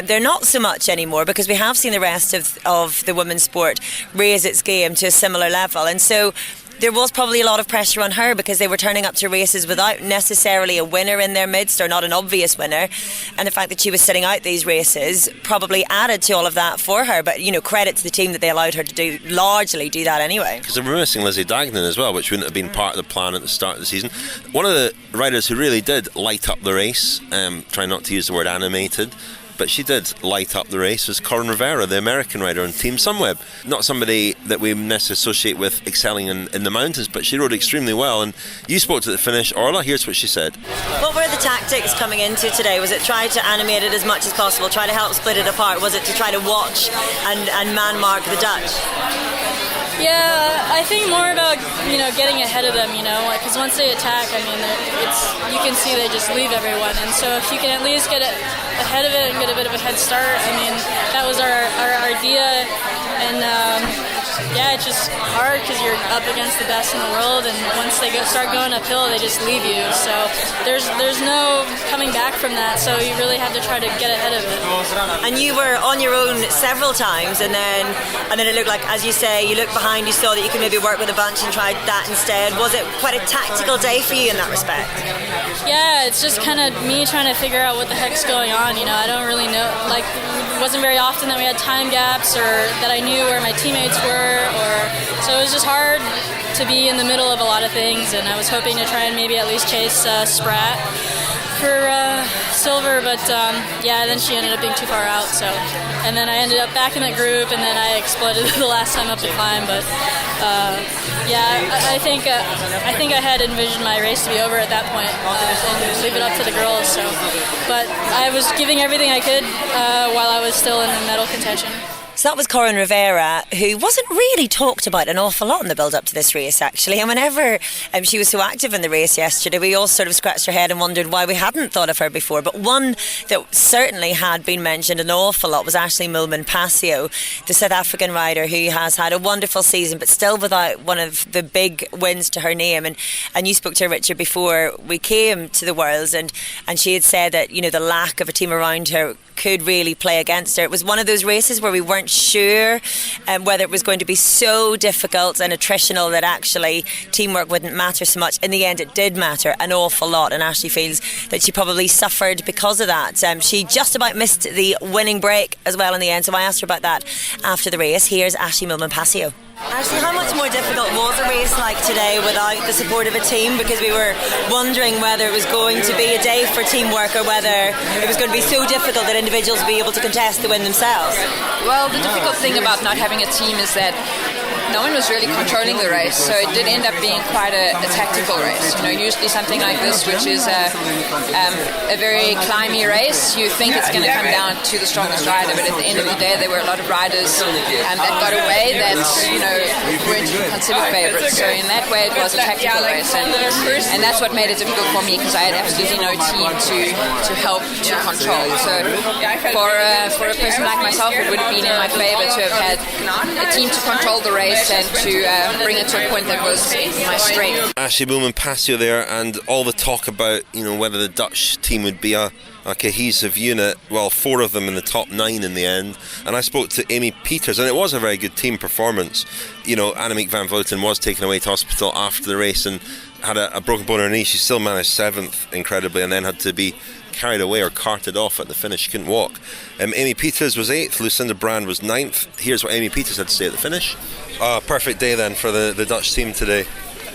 They're not so much anymore, because we have seen the rest of the women's sport raise its game to a similar level, and so there was probably a lot of pressure on her because they were turning up to races without necessarily a winner in their midst, or not an obvious winner, and the fact that she was sitting out these races probably added to all of that for her. But you know, credit to the team that they allowed her to largely do that anyway. Because they were missing Lizzie Dagnan as well, which wouldn't have been part of the plan at the start of the season. One of the riders who really did light up the race, trying not to use the word animated, but she did light up the race, was Coryn Rivera, the American rider on Team Sunweb. Not somebody that we necessarily associate with excelling in the mountains, but she rode extremely well. And you spoke to the finish, Orla. Here's what she said. What were the tactics coming into today? Was it try to animate it as much as possible, try to help split it apart? Was it to try to watch and man mark the Dutch? Yeah, I think more about, you know, getting ahead of them, you know, because once they attack, I mean, you can see they just leave everyone, and so if you can at least get ahead of it and get a bit of a head start, I mean, that was our idea, and yeah, it's just hard because you're up against the best in the world, and once they start going uphill, they just leave you, so there's no coming back from that, so you really have to try to get ahead of it. And you were on your own several times, and then it looked like, as you say, you looked behind, you saw that you could maybe work with a bunch and tried that instead. Was it quite a tactical day for you in that respect? Yeah, it's just kind of me trying to figure out what the heck's going on, you know. I don't really know, like, it wasn't very often that we had time gaps or that I knew where my teammates were, so it was just hard to be in the middle of a lot of things, and I was hoping to try and maybe at least chase Spratt for silver, but yeah, then she ended up being too far out, so, and then I ended up back in that group, and then I exploded the last time up the climb, but yeah, I think I had envisioned my race to be over at that point and leave it up to the girls, so, but I was giving everything I could while I was still in the medal contention. So that was Coryn Rivera, who wasn't really talked about an awful lot in the build-up to this race, actually. And whenever she was so active in the race yesterday, we all sort of scratched our head and wondered why we hadn't thought of her before. But one that certainly had been mentioned an awful lot was Ashley Moolman-Pasio, the South African rider who has had a wonderful season, but still without one of the big wins to her name. And you spoke to her, Richard, before we came to the Worlds, and she had said that, you know, the lack of a team around her could really play against her. It was one of those races where we weren't sure whether it was going to be so difficult and attritional that actually teamwork wouldn't matter so much. In the end, it did matter an awful lot, and Ashley feels that she probably suffered because of that. She just about missed the winning break as well in the end, so I asked her about that after the race. Here's Ashley Millman-Passio. Ashley, how much more difficult was a race like today without the support of a team? Because we were wondering whether it was going to be a day for teamwork or whether it was going to be so difficult that individuals would be able to contest the win themselves. Well, the difficult thing about not having a team is that no one was really controlling the race, so it did end up being quite a tactical race. Usually something like this, which is a very climby race, you think it's going to come down to the strongest rider, but at the end of the day, there were a lot of riders that got away that weren't considered favourites. So in that way, it was a tactical race, and that's what made it difficult for me, because I had absolutely no team to help to control. So for a person like myself, it would have been in my favour to have had a team to control the race and to bring it to a point that was my strength. Ashley Millman-Passio there, and all the talk about whether the Dutch team would be a cohesive unit. Well, 4 of them in the top 9 in the end, and I spoke to Amy Peters, and it was a very good team performance. Annemiek van Vleuten was taken away to hospital after the race and had a broken bone in her knee. She still managed 7th incredibly, and then had to be carried away or carted off at the finish. She couldn't walk. Amy Peters was 8th, Lucinda Brand was 9th. Here's what Amy Peters had to say at the finish. Perfect day then for the Dutch team today.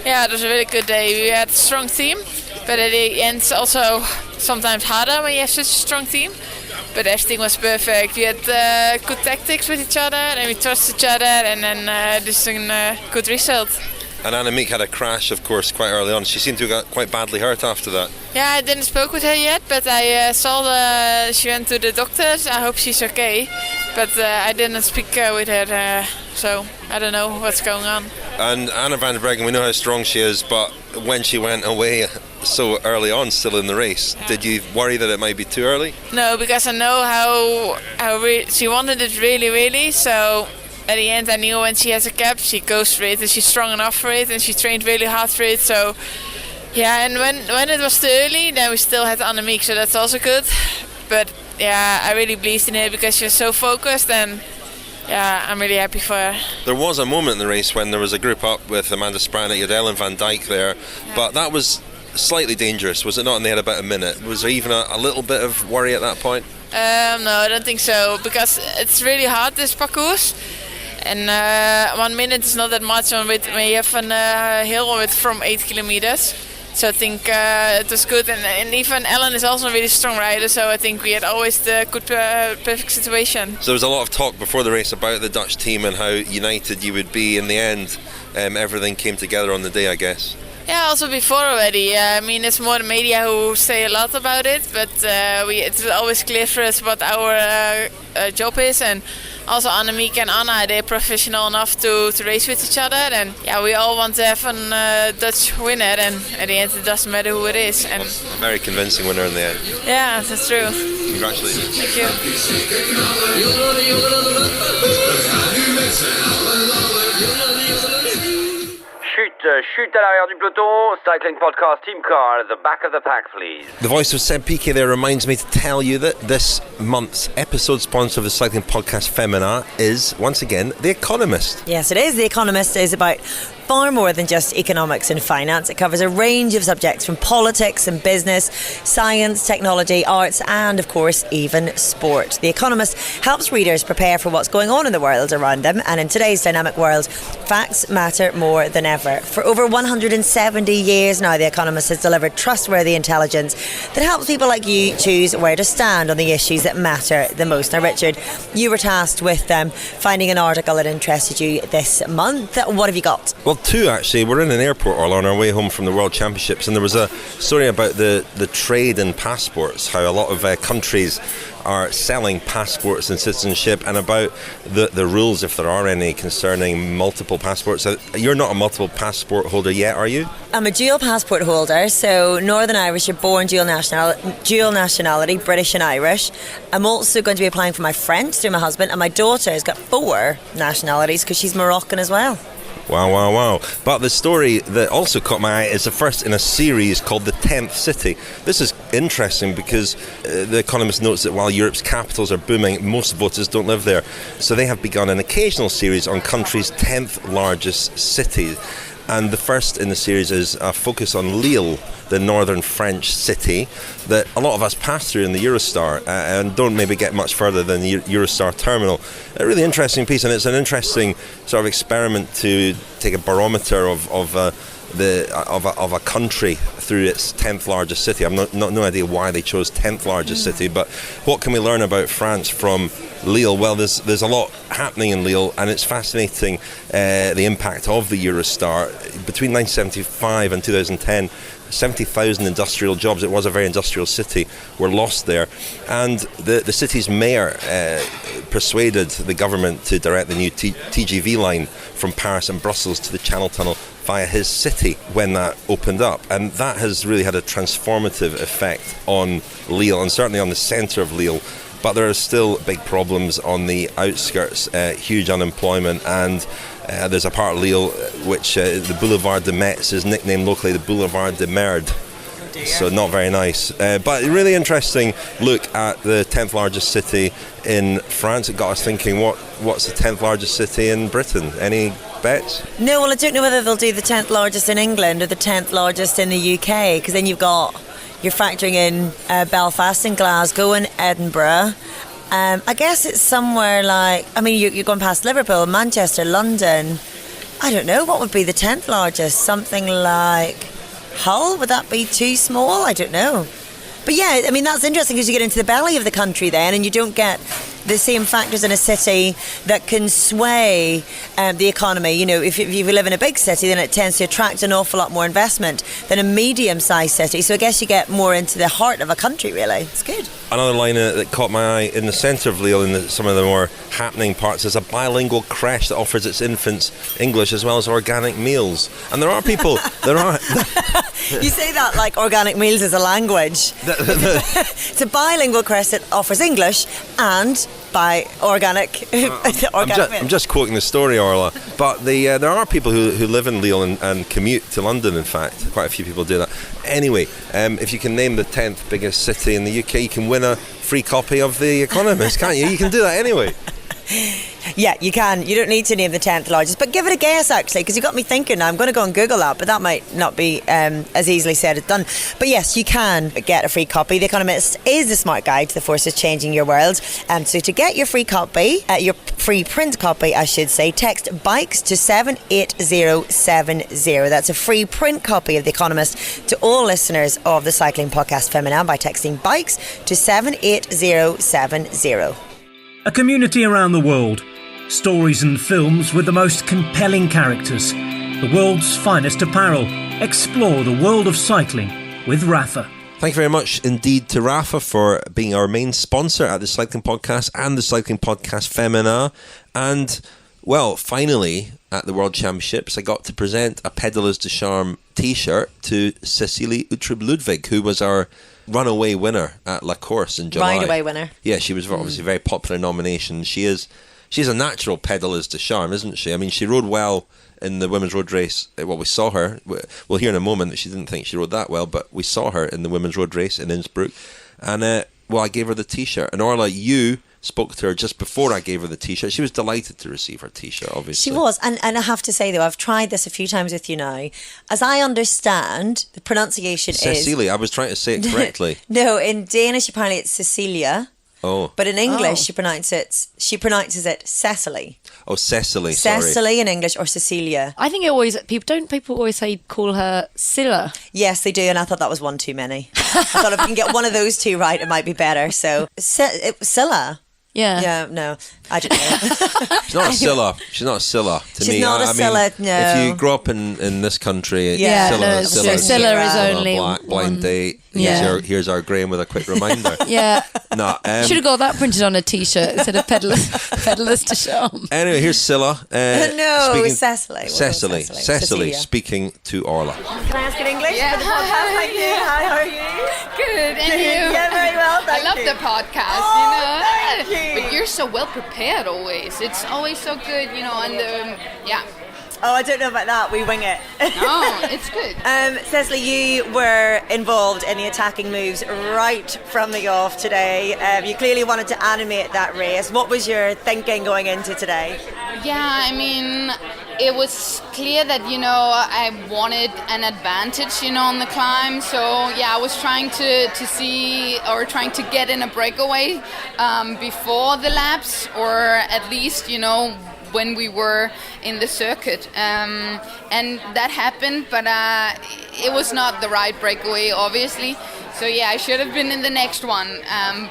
Yeah, it was a really good day. We had a strong team, but at the end it's also sometimes harder when you have such a strong team. But everything was perfect. We had good tactics with each other, and we trusted each other, and then just a good result. And Annemiek had a crash, of course, quite early on. She seemed to have got quite badly hurt after that. Yeah, I didn't spoke with her yet, but I saw she went to the doctors. I hope she's okay, but I didn't speak with her, so I don't know what's going on. And Anna van der Breggen, we know how strong she is, but when she went away so early on, still in the race, did you worry that it might be too early? No, because I know how she wanted it really, really, so at the end I knew when she has a cap, she goes for it, and she's strong enough for it, and she trained really hard for it, so yeah. And when it was too early, then we still had Annemiek, so that's also good. But yeah, I really believed in her because she was so focused, and yeah, I'm really happy for her. There was a moment in the race when there was a group up with Amanda Spranek, you had Ellen van Dijk there, but that was slightly dangerous, was it not? And they had about a minute. Was there even a little bit of worry at that point? No, I don't think so, because it's really hard, this parcours. And 1 minute is not that much when you have a hill from 8 kilometers. So I think it was good. And even Ellen is also a really strong rider, so I think we had always the good, perfect situation. So there was a lot of talk before the race about the Dutch team and how united you would be in the end. Everything came together on the day, I guess. Yeah, also before already. I mean, it's more the media who say a lot about it, but it's always clear for us what our job is. And also Annemiek and Anna, they're professional enough to race with each other. And yeah, we all want to have a Dutch winner, and at the end it doesn't matter who it is. And a very convincing winner in the end. Yeah, that's true. Congratulations. Thank you. Chute à l'arrière du peloton, cycling podcast team car at the back of the pack, please. The voice of Seb Piquet there reminds me to tell you that this month's episode sponsor of the cycling podcast Féminin is, once again, The Economist. Yes, it is. The Economist is about far more than just economics and finance. It covers a range of subjects from politics and business, science, technology, arts, and of course even sport. The Economist helps readers prepare for what's going on in the world around them, and in today's dynamic world, facts matter more than ever. For over 170 years now, The Economist has delivered trustworthy intelligence that helps people like you choose where to stand on the issues that matter the most. Now, Richard, you were tasked with finding an article that interested you this month. What have you got? Well, 2 actually. We're in an airport, Orla, on our way home from the World Championships, and there was a story about the trade in passports, how a lot of countries are selling passports and citizenship, and about the rules, if there are any, concerning multiple passports. You're not a multiple passport holder yet, are you? I'm a dual passport holder, so Northern Irish, you're born dual nationality, British and Irish. I'm also going to be applying for my French through my husband, and my daughter has got 4 nationalities because she's Moroccan as well. Wow. But the story that also caught my eye is the first in a series called The 10th City. This is interesting because The Economist notes that while Europe's capitals are booming, most voters don't live there. So they have begun an occasional series on country's 10th largest city. And the first in the series is a focus on Lille, the northern French city that a lot of us pass through in the Eurostar and don't maybe get much further than the Eurostar terminal. A really interesting piece, and it's an interesting sort of experiment to take a barometer of a country through its 10th largest city. I've no idea why they chose 10th largest city, but what can we learn about France from Lille? Well, there's a lot happening in Lille, and it's fascinating the impact of the Eurostar. Between 1975 and 2010, 70,000 industrial jobs, it was a very industrial city, were lost there. And the city's mayor persuaded the government to direct the new TGV line from Paris and Brussels to the Channel Tunnel via his city when that opened up. And that has really had a transformative effect on Lille, and certainly on the centre of Lille. But there are still big problems on the outskirts, huge unemployment, and there's a part of Lille which the Boulevard de Metz is nicknamed locally the Boulevard de Merde. So not very nice. But a really interesting look at the 10th largest city in France. It got us thinking, what's the 10th largest city in Britain? Any bets? No, well, I don't know whether they'll do the 10th largest in England or the 10th largest in the UK, because then you're factoring in Belfast and Glasgow and Edinburgh. I guess it's somewhere like, you're going past Liverpool, Manchester, London. I don't know, what would be the 10th largest? Something like Hull? Would that be too small? I don't know. But yeah, that's interesting because you get into the belly of the country then, and you don't get the same factors in a city that can sway the economy. If you live in a big city, then it tends to attract an awful lot more investment than a medium-sized city. So I guess you get more into the heart of a country, really. It's good. Another line that caught my eye in the centre of Lille, in some of the more happening parts, is a bilingual creche that offers its infants English as well as organic meals. And there are people... You say that like organic meals is a language. It's a bilingual creche that offers English and by organic. I'm just quoting the story, Orla. But there are people who live in Lille and commute to London, in fact. Quite a few people do that. Anyway, if you can name the 10th biggest city in the UK, you can win a free copy of The Economist, can't you? You can do that anyway. Yeah, you can. You don't need to name the 10th largest, but give it a guess, actually, because you got me thinking now. I'm going to go and Google that, but that might not be as easily said as done. But yes, you can get a free copy. The Economist is the smart guide to the forces changing your world. So to get your free copy, your free print copy, I should say, text BIKES to 78070. That's a free print copy of The Economist to all listeners of the cycling podcast Féminin by texting BIKES to 78070. A community around the world. Stories and films with the most compelling characters. The world's finest apparel. Explore the world of cycling with Rapha. Thank you very much indeed to Rapha for being our main sponsor at the Cycling Podcast and the Cycling Podcast Féminin. And, well, finally, at the World Championships, I got to present a Pédaleuse de Charme t-shirt to Cecilie Uttrup Ludwig, who was our runaway winner at La Course in July. Ride-away winner. Yeah, she was obviously a very popular nomination. She's a natural Pédaleuse de Charme, isn't she? She rode well in the women's road race. Well, we saw her. We'll hear in a moment that she didn't think she rode that well, but we saw her in the women's road race in Innsbruck. And, I gave her the t-shirt. And Orla, you spoke to her just before I gave her the t-shirt. She was delighted to receive her t-shirt, obviously. She was, and I have to say though, I've tried this a few times with you now. As I understand, the pronunciation Cecilie, I was trying to say it correctly. No, in Danish apparently it's Cecilia. Oh. But in English she pronounces it Cecily. Oh, Cecily, sorry. Cecily in English or Cecilia. I think people always call her Scylla? Yes, they do, and I thought that was one too many. I thought if we can get one of those two right, it might be better. So, Scylla. Yeah. Yeah, no, I don't know. She's not a Scylla. She's not a Scylla to me. She's not a Scylla, no. If you grow up in this country, Scylla is only blind date. Yeah. Here's our Graham with a quick reminder. Yeah. No, should have got that printed on a t-shirt instead of Pédaleuse de Charme. Anyway, here's Scylla. Cecily speaking to Orla. Can I ask in English for the podcast? Thank you. Hi, how are you? Good, and you? Yeah, very well, thank you. I love the podcast, Thank you. But you're so well prepared always. It's always so good, and Oh, I don't know about that. We wing it. No, it's good. Cecilie, you were involved in the attacking moves right from the off today. You clearly wanted to animate that race. What was your thinking going into today? Yeah, I mean, it was clear that, I wanted an advantage, on the climb. So, yeah, I was trying to see or trying to get in a breakaway before the laps, or at least, when we were in the circuit. And that happened, but it was not the right breakaway, obviously. So yeah, I should have been in the next one.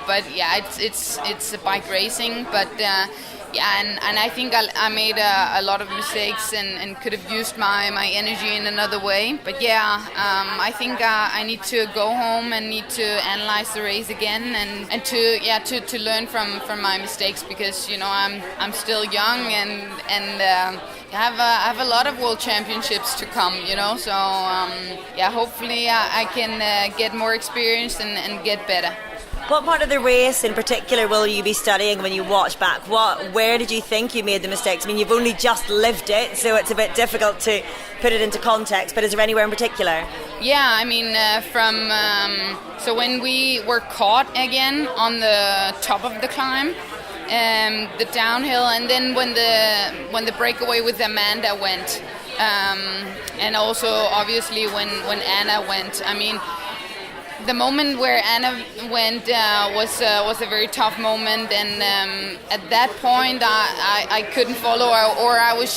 But yeah, it's bike racing. But and I think I made a lot of mistakes and could have used my energy in another way. But yeah, I think I need to go home and need to analyze the race again and to learn from my mistakes, because I'm still young and I have a lot of world championships to come, So hopefully I can get more experience and get better. What part of the race in particular will you be studying when you watch back? Where did you think you made the mistakes? I mean, you've only just lived it, so it's a bit difficult to put it into context, but is there anywhere in particular? Yeah, I mean, so when we were caught again on the top of the climb, the downhill, and then when the breakaway with Amanda went, and also obviously when Anna went, I mean, the moment where Anna went was a very tough moment, and at that point I couldn't follow, or I was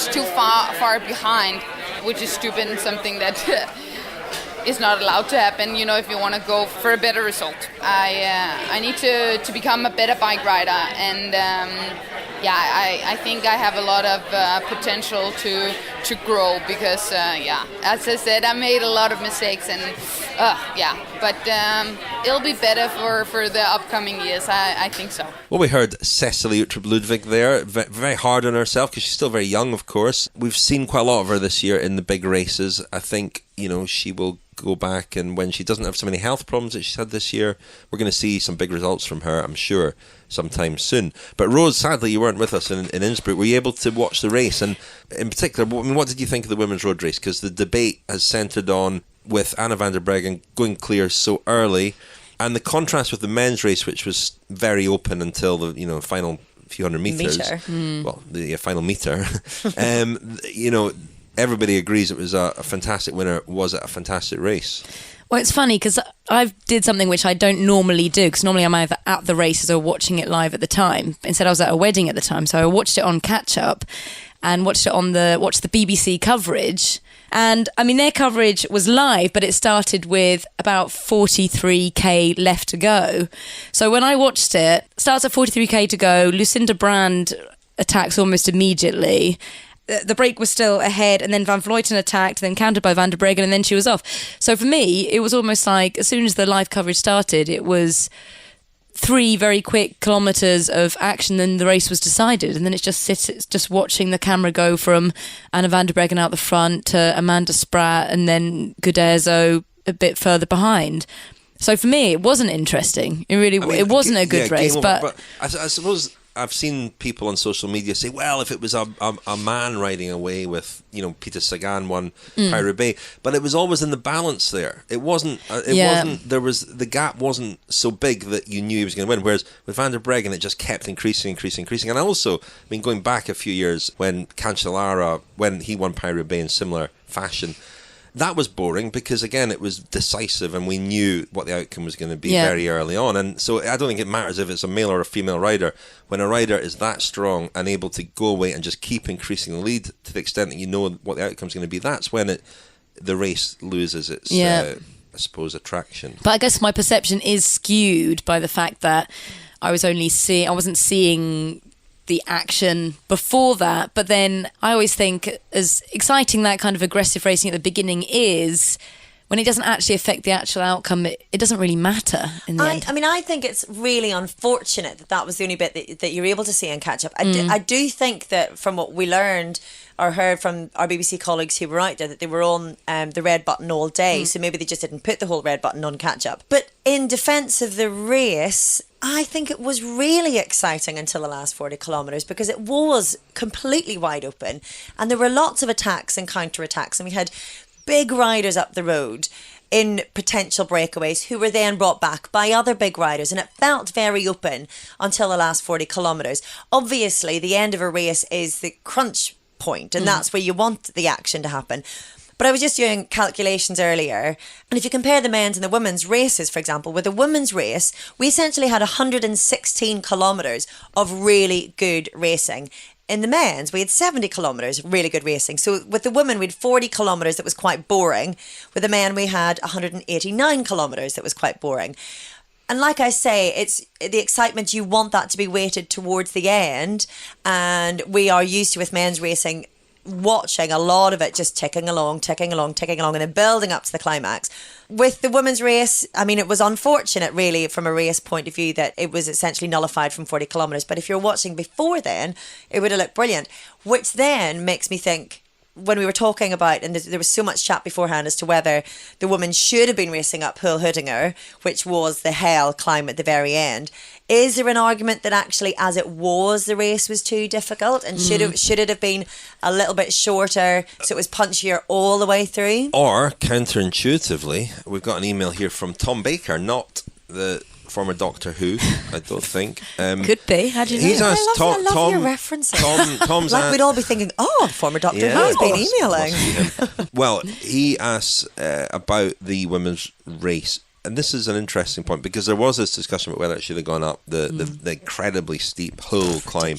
too far behind, which is stupid and something that is not allowed to happen. If you want to go for a better result, I need to become a better bike rider, and I think I have a lot of potential to grow, because as I said, I made a lot of mistakes, and but it'll be better for the upcoming years. I think so. Well, we heard Cecilie Uttrup Ludwig there, very hard on herself, because she's still very young, of course. We've seen quite a lot of her this year in the big races. I think she will go back, and when she doesn't have so many health problems that she's had this year, we're going to see some big results from her, I'm sure, sometime soon. But Rose, sadly, you weren't with us in Innsbruck. Were you able to watch the race? And in particular, what did you think of the women's road race? Because the debate has centred on with Anna van der Breggen going clear so early, and the contrast with the men's race, which was very open until the final few hundred metres. Well, the final metre. Everybody agrees it was a fantastic winner. Was it a fantastic race? Well, it's funny because I did something which I don't normally do, because normally I'm either at the races or watching it live at the time. Instead, I was at a wedding at the time, so I watched it on catch up and watched the BBC coverage. And I mean, their coverage was live, but it started with about 43k left to go. So when I watched it, starts at 43k to go. Lucinda Brand attacks almost immediately. The break was still ahead, and then Van Vleuten attacked, then countered by Van der Breggen, and then she was off. So for me, it was almost like as soon as the live coverage started, it was 3 very quick kilometres of action, then the race was decided, and then it's just watching the camera go from Anna van der Breggen out the front to Amanda Spratt, and then Guderzo a bit further behind. So for me, it wasn't interesting. It wasn't a good race, but I suppose I've seen people on social media say, well, if it was a man riding away with, Peter Sagan won Paris-Roubaix, but it was always in the balance there. It wasn't, the gap wasn't so big that you knew he was going to win, whereas with Van der Breggen, it just kept increasing. And also, going back a few years when Cancellara, when he won Paris-Roubaix in similar fashion, that was boring because, again, it was decisive and we knew what the outcome was going to be very early on. And so I don't think it matters if it's a male or a female rider. When a rider is that strong and able to go away and just keep increasing the lead to the extent that you know what the outcome is going to be, that's when the race loses its, I suppose, attraction. But I guess my perception is skewed by the fact that I wasn't seeing the action before that, but then I always think as exciting that kind of aggressive racing at the beginning is, when it doesn't actually affect the actual outcome, it doesn't really matter in the end. I mean, I think it's really unfortunate that was the only bit that you're able to see and catch up. I do think that from what we learned or heard from our BBC colleagues who were out there, that they were on the red button all day, so maybe they just didn't put the whole red button on catch up. But in defence of the race, I think it was really exciting until the last 40 kilometres because it was completely wide open and there were lots of attacks and counter-attacks, and we had big riders up the road in potential breakaways who were then brought back by other big riders, and it felt very open until the last 40 kilometres. Obviously, the end of a race is the crunch point, and that's where you want the action to happen. But I was just doing calculations earlier, and if you compare the men's and the women's races, for example, with the women's race, we essentially had 116 kilometres of really good racing. In the men's, we had 70 kilometres, really good racing. So with the women, we had 40 kilometres that was quite boring. With the men, we had 189 kilometres that was quite boring. And like I say, it's the excitement, you want that to be weighted towards the end. And we are used to, with men's racing, watching a lot of it just ticking along, and then building up to the climax. With the women's race, I mean, it was unfortunate really from a race point of view that it was essentially nullified from 40 kilometres. But if you're watching before then, it would have looked brilliant. Which then makes me think, when we were talking about, and there was so much chat beforehand as to whether the woman should have been racing up Hulhudinger, which was the hell climb at the very end. Is there an argument that actually, as it was, the race was too difficult and should it have been a little bit shorter so it was punchier all the way through? Or, counterintuitively, we've got an email here from Tom Baker, not the former Doctor Who, I don't think. Could be. How do you know? He's asked I love your references. Tom's like we'd all be thinking, the former Doctor Who's been emailing. Well, he asks about the women's race. And this is an interesting point because there was this discussion about whether it should have gone up the incredibly steep Hull climb.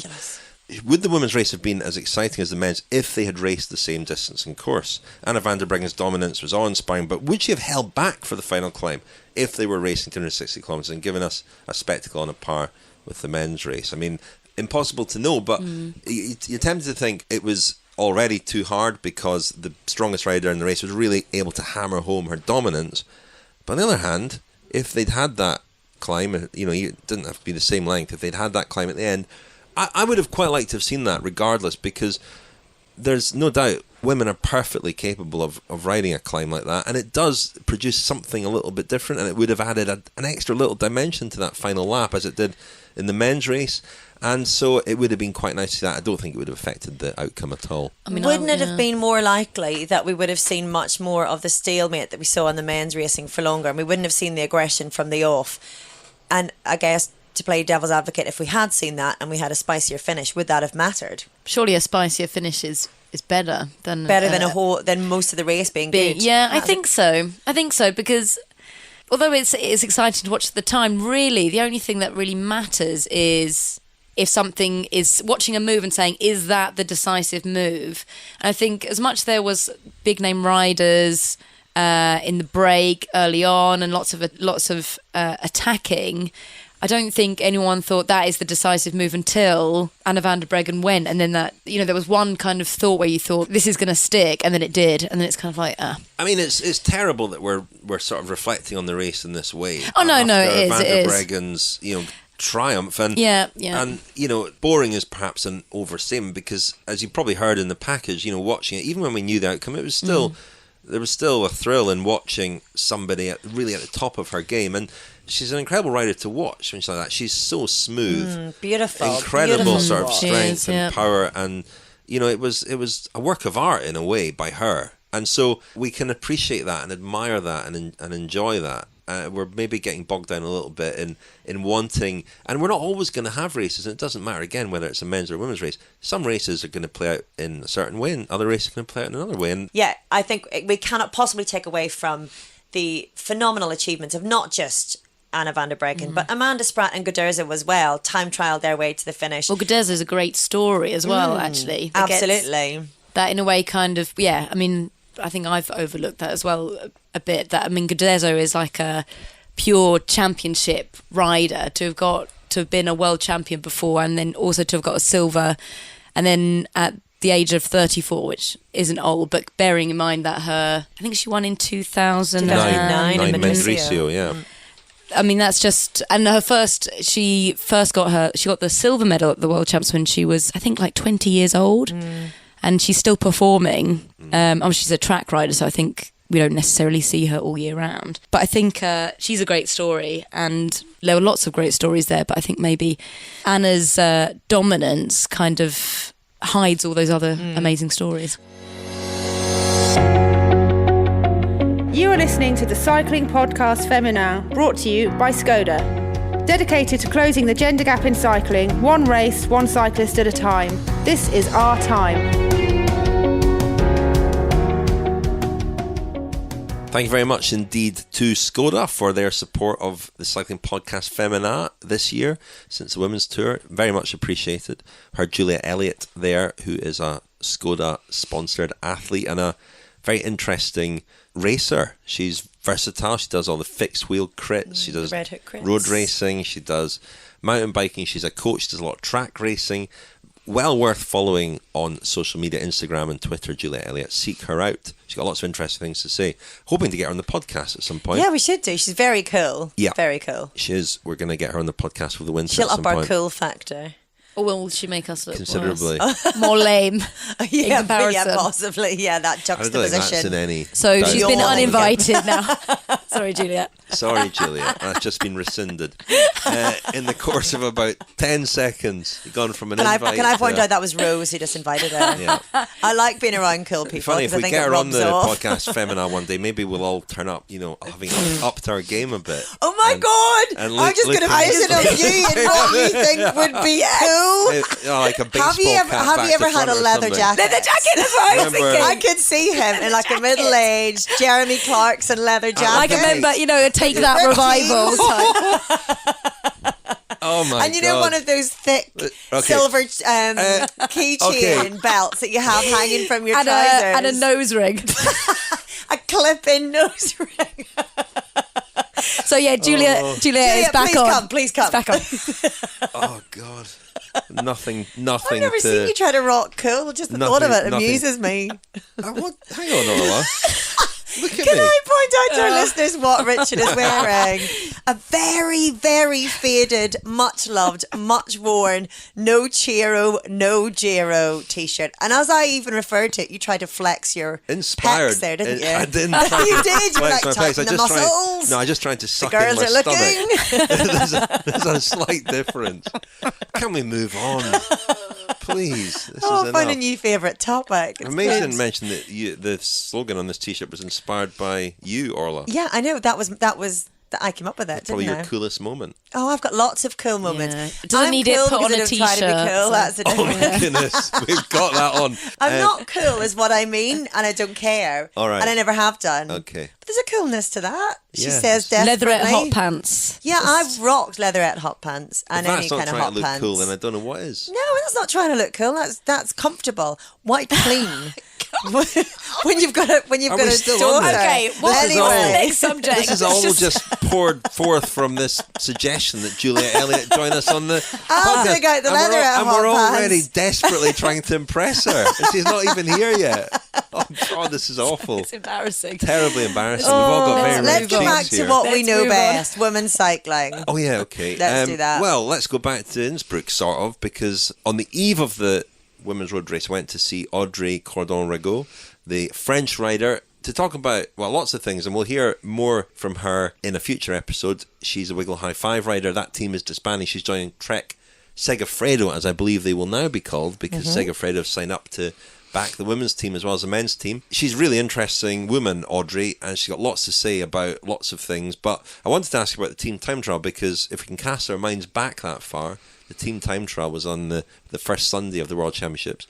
Would the women's race have been as exciting as the men's if they had raced the same distance and course? Anna van der Breggen's dominance was awe-inspiring, but would she have held back for the final climb if they were racing 260 kilometres and given us a spectacle on a par with the men's race? I mean, impossible to know, but you're tempted to think it was already too hard because the strongest rider in the race was really able to hammer home her dominance. But on the other hand, if they'd had that climb, it didn't have to be the same length. If they'd had that climb at the end, I would have quite liked to have seen that regardless, because there's no doubt women are perfectly capable of riding a climb like that, and it does produce something a little bit different, and it would have added an extra little dimension to that final lap as it did in the men's race. And so it would have been quite nice to see that. I don't think it would have affected the outcome at all. I mean, wouldn't it have been more likely that we would have seen much more of the stalemate that we saw in the men's racing for longer, and we wouldn't have seen the aggression from the off? And I guess, to play devil's advocate, if we had seen that and we had a spicier finish, would that have mattered? Surely a spicier finish is better than than most of the race being good. Yeah, I think so. Because although it's exciting to watch at the time, really the only thing that really matters is if something is watching a move and saying, is that the decisive move? And I think as much there was big name riders in the break early on and lots of attacking, I don't think anyone thought that is the decisive move until Anna van der Breggen went, and then that there was one kind of thought where you thought this is going to stick, and then it did, and then it's kind of like I mean, it's terrible that we're sort of reflecting on the race in this way. Oh no, it is. Van der Breggen's triumph, and and boring is perhaps an overstatement, because as you probably heard in the package, watching it, even when we knew the outcome, it was still there was still a thrill in watching somebody really at the top of her game, and she's an incredible rider to watch when she's like that. She's so smooth, beautiful, incredible sort of strength and power, and it was a work of art in a way by her, and so we can appreciate that and admire that and enjoy that. We're maybe getting bogged down a little bit in wanting, and we're not always going to have races, and it doesn't matter again whether it's a men's or a women's race. Some races are going to play out in a certain way, and other races are going to play out in another way. And I think we cannot possibly take away from the phenomenal achievements of not just Anna van der Breggen, but Amanda Spratt and Gudurza as well, time trialled their way to the finish. Well, Gudurza is a great story as well, actually. Absolutely. That in a way kind of, I mean, I think I've overlooked that as well a bit. That, I mean, Gudurza is like a pure championship rider, to have been a world champion before, and then also to have got a silver, and then at the age of 34, which isn't old, but bearing in mind that I think she won in 2009 in Mendrisio, I mean, that's just, and she got the silver medal at the World Champs when she was, I think, like 20 years old, and she's still performing. She's a track rider, so I think we don't necessarily see her all year round. But I think she's a great story, and there were lots of great stories there, but I think maybe Anna's dominance kind of hides all those other amazing stories. You are listening to the cycling podcast Féminin, brought to you by Skoda. Dedicated to closing the gender gap in cycling, one race, one cyclist at a time. This is our time. Thank you very much indeed to Skoda for their support of the cycling podcast Féminin this year since the women's tour. Very much appreciated. Heard Julia Elliott there, who is a Skoda sponsored athlete and a very interesting racer. She's versatile. She does all the fixed wheel crits. She does Red Hook crits. Road racing. She does mountain biking. She's a coach. She does a lot of track racing. Well worth following on social media, Instagram and Twitter, Julia Elliott. Seek her out. She's got lots of interesting things to say. Hoping to get her on the podcast at some point. Yeah, we should do. She's very cool. Yeah. Very cool. She is. We're going to get her on the podcast with the winter She'll at some up our point. cool factor. Or will she make us look Considerably. worse? More lame in comparison? Yeah, possibly. Yeah, that I don't think that's juxtaposition. in any So doubt. she's been uninvited now. Sorry, Juliet. Sorry, Julia. That's just been rescinded. In the course of about 10 seconds, you've gone from an invite Can I point to- out that was Rose who just invited her? Yeah. I like being around cool people. It'd be funny if 'cause I we think get it her on rubs the off. podcast Féminin one day, maybe we'll all turn up, having upped our game a bit. Oh my God! and I'm just going to base it on you and what you think would be cool. Like a baseball Have you ever cap had a leather jacket? Leather jacket, that's what I was Remember- thinking. I could see him in like a middle-aged Jeremy Clarkson leather jacket. I can remember, Take That revival type. Oh my And you know God. one of those thick silver keychain belts that you have hanging from your trousers. And a nose ring. A clip-in nose ring. So yeah, Julia is back please on. Please come. It's back on. Oh God. Nothing I've never seen you try to rock cool. Just the thought of it amuses me. Hang on, Orla. Look at Can me. I point out to our listeners what Richard is wearing? A very, very faded, much loved, much worn, no Chiro, no Giro t-shirt. And as I even referred to it, you tried to flex your Inspired pecs there, didn't you? I didn't. Try You to did. You were like flex my pecs. tighten the muscles. I just trying to suck girls in my are looking. stomach. there's a slight difference. Can we move on, please? This is Find a enough. new favourite topic. It's Amazing good. mention that the slogan on this t-shirt was inspired by you, Orla. Yeah, I know. That was that I came up with it, Probably didn't your I? coolest moment. Oh, I've got lots of cool moments. Yeah. It doesn't I'm need it cool put because on I a don't try to be t-shirt, cool. so- That's the Oh my difference. goodness, we've got that on. I'm not cool is what I mean, and I don't care. All right. And I never have done. Okay. But there's a coolness to that. She Yeah. says desperately. Leatherette hot pants. Yeah, I've rocked leatherette hot pants and If any that's not kind of trying hot to look pants. cool, then I don't know what is. No, that's not trying to look cool. That's comfortable, white, clean. when you've got a Are we daughter. still on this? Okay, what's This is all- the next subject? This is all just poured forth from this suggestion that Julia Elliott join us on the I'll podcast. dig out the And we're leatherette and we're hot already pants. desperately trying to impress her. And she's not even here yet. Oh God, this is awful. It's embarrassing. Terribly embarrassing. We've all got very Let's red get back cheeks to here. what we Let's know move on. best: women's cycling. Oh yeah, okay. Let's do that. Well, let's go back to Innsbruck, sort of, because on the eve of the women's road race, I went to see Audrey Cordon-Ragot, the French rider, to talk about, well, lots of things, and we'll hear more from her in a future episode. She's a Wiggle High Five rider. That team is disbanding. She's joining Trek Segafredo, as I believe they will now be called, because Segafredo have signed up to back the women's team as well as the men's team. She's a really interesting woman, Audrey, and she's got lots to say about lots of things. But I wanted to ask you about the team time trial, because if we can cast our minds back that far, the team time trial was on the first Sunday of the World Championships.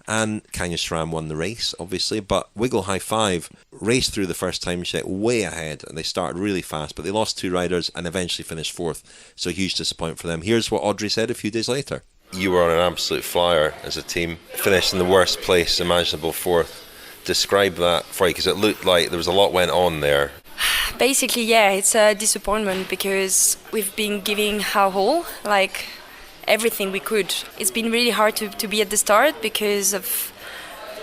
And Kanya Schramm won the race, obviously, but Wiggle High Five raced through the first time check way ahead, and they started really fast, but they lost 2 riders and eventually finished 4th, so a huge disappointment for them. Here's what Audrey said a few days later. You were on an absolute flyer as a team, finished in the worst place imaginable, 4th. Describe that for you, because it looked like there was a lot went on there. Basically, yeah, it's a disappointment because we've been giving our all, like everything we could. It's been really hard to be at the start because of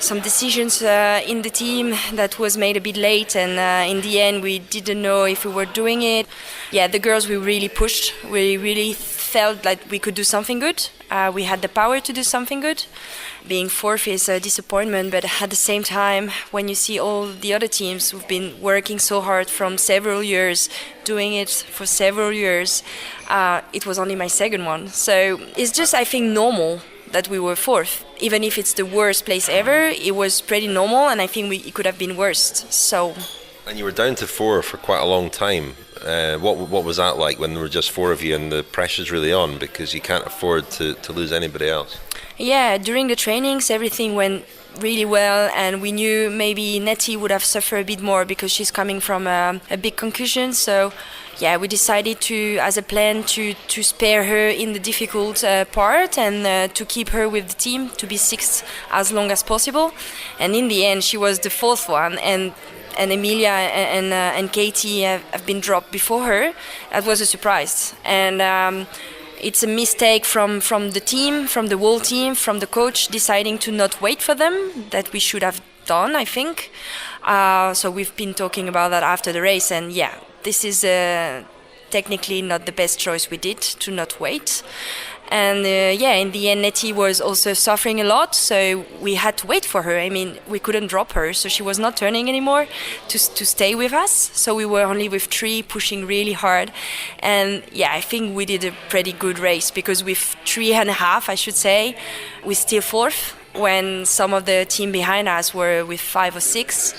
some decisions in the team that was made a bit late, and in the end we didn't know if we were doing it. Yeah, the girls, we really pushed. We really felt like we could do something good, We had the power to do something good. Being fourth is a disappointment, but at the same time, when you see all the other teams who've been working so hard from several years, doing it for several years, it was only my second one. So it's just, I think, normal that we were fourth. Even if it's the worst place ever, it was pretty normal, and I think it could have been worse. So. And you were down to 4 for quite a long time. What was that like when there were just 4 of you and the pressure's really on because you can't afford to lose anybody else? Yeah, during the trainings everything went really well, and we knew maybe Nettie would have suffered a bit more because she's coming from a big concussion. So yeah, we decided as a plan to spare her in the difficult part and to keep her with the team, to be sixth as long as possible. And in the end she was the fourth one, and Emilia and Katie have been dropped before her. That was a surprise, and it's a mistake from the team, from the whole team, from the coach deciding to not wait for them that we should have done, I think. So we've been talking about that after the race, and yeah, this is technically not the best choice we did to not wait. And in the end Nettie was also suffering a lot, so we had to wait for her. I mean, we couldn't drop her, so she was not turning anymore to stay with us. So we were only with 3, pushing really hard. And yeah, I think we did a pretty good race, because with 3.5, I should say, we're still fourth when some of the team behind us were with 5 or 6.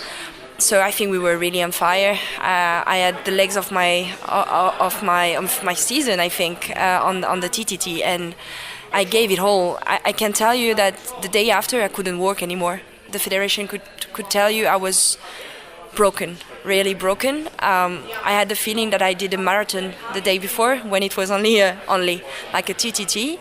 So I think we were really on fire. I had the legs of my season, I think, on the TTT, and I gave it all. I can tell you that the day after I couldn't work anymore. The federation could tell you I was broken, really broken. I had the feeling that I did a marathon the day before, when it was only like a TTT,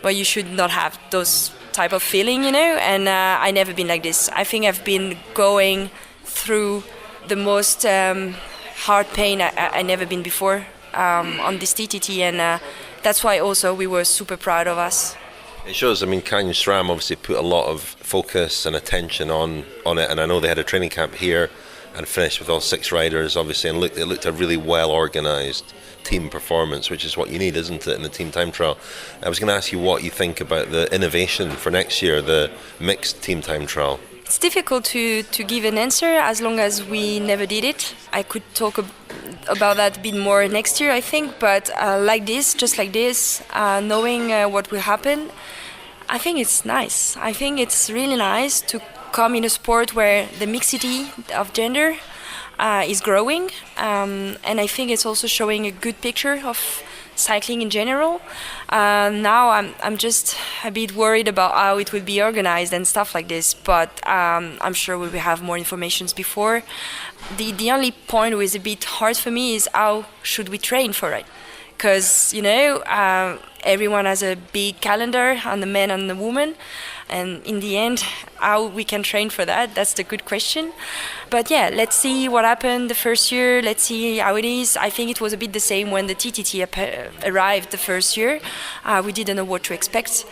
but you should not have those type of feeling, And I never been like this. I think I've been going through the most hard pain I never been before on this TTT, and that's why also we were super proud of us. It shows. I mean, Canyon SRAM obviously put a lot of focus and attention on it, and I know they had a training camp here and finished with all 6 riders, obviously, and it looked a really well organised team performance, which is what you need, isn't it, in the team time trial. I was going to ask you what you think about the innovation for next year, the mixed team time trial. It's difficult to give an answer as long as we never did it. I could talk about that a bit more next year, I think, but just like this, knowing what will happen, I think it's nice. I think it's really nice to come in a sport where the mixity of gender is growing, and I think it's also showing a good picture of cycling in general. Now I'm just a bit worried about how it will be organized and stuff like this, but I'm sure we will have more information before. The only point that is a bit hard for me is how should we train for it, because everyone has a big calendar on the men and the women, and in the end how we can train for that's the good question. But yeah, let's see what happened the first year, let's see how it is. I think it was a bit the same when the TTT arrived the first year. We didn't know what to expect.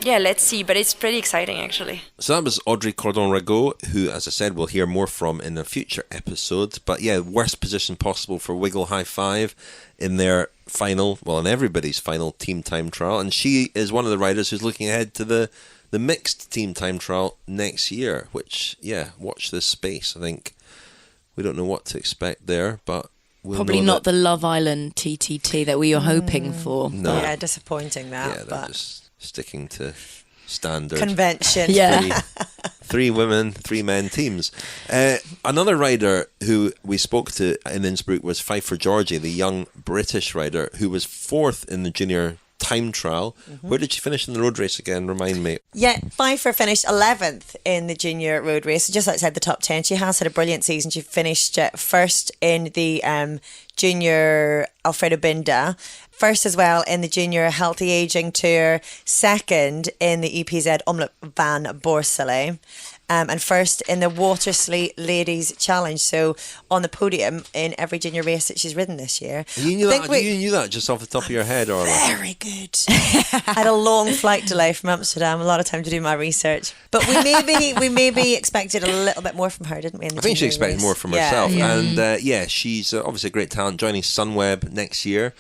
Yeah, let's see, but it's pretty exciting actually. So that was Audrey Cordon-Ragot, who, as I said, we'll hear more from in a future episode. But yeah, worst position possible for Wiggle High Five in their final, well, in everybody's final team time trial. And she is one of the riders who's looking ahead to the mixed team time trial next year, which, yeah, watch this space. I think we don't know what to expect there, but we'll probably not the Love Island TTT that we were hoping for. No. Yeah, disappointing that. Yeah, they're just sticking to standard convention. Yeah. 3 women, 3 men teams. Another rider who we spoke to in Innsbruck was Pfeiffer Georgi, the young British rider who was 4th in the junior time trial. Mm-hmm. Where did she finish in the road race again? Remind me. Yeah, Pfeiffer finished 11th in the junior road race, just outside the top 10. She has had a brilliant season. She finished first in the junior Alfredo Binda, first as well in the junior Healthy Aging Tour, second in the EPZ Omloop van Borsele, and first in the Watersley Ladies Challenge. So on the podium in every junior race that she's ridden this year. You knew that just off the top of your head, Orla? Very good. I had a long flight delay from Amsterdam, a lot of time to do my research. But we maybe expected a little bit more from her, didn't we? I think she expected more from herself. Yeah. And she's obviously a great talent, joining Sunweb next year.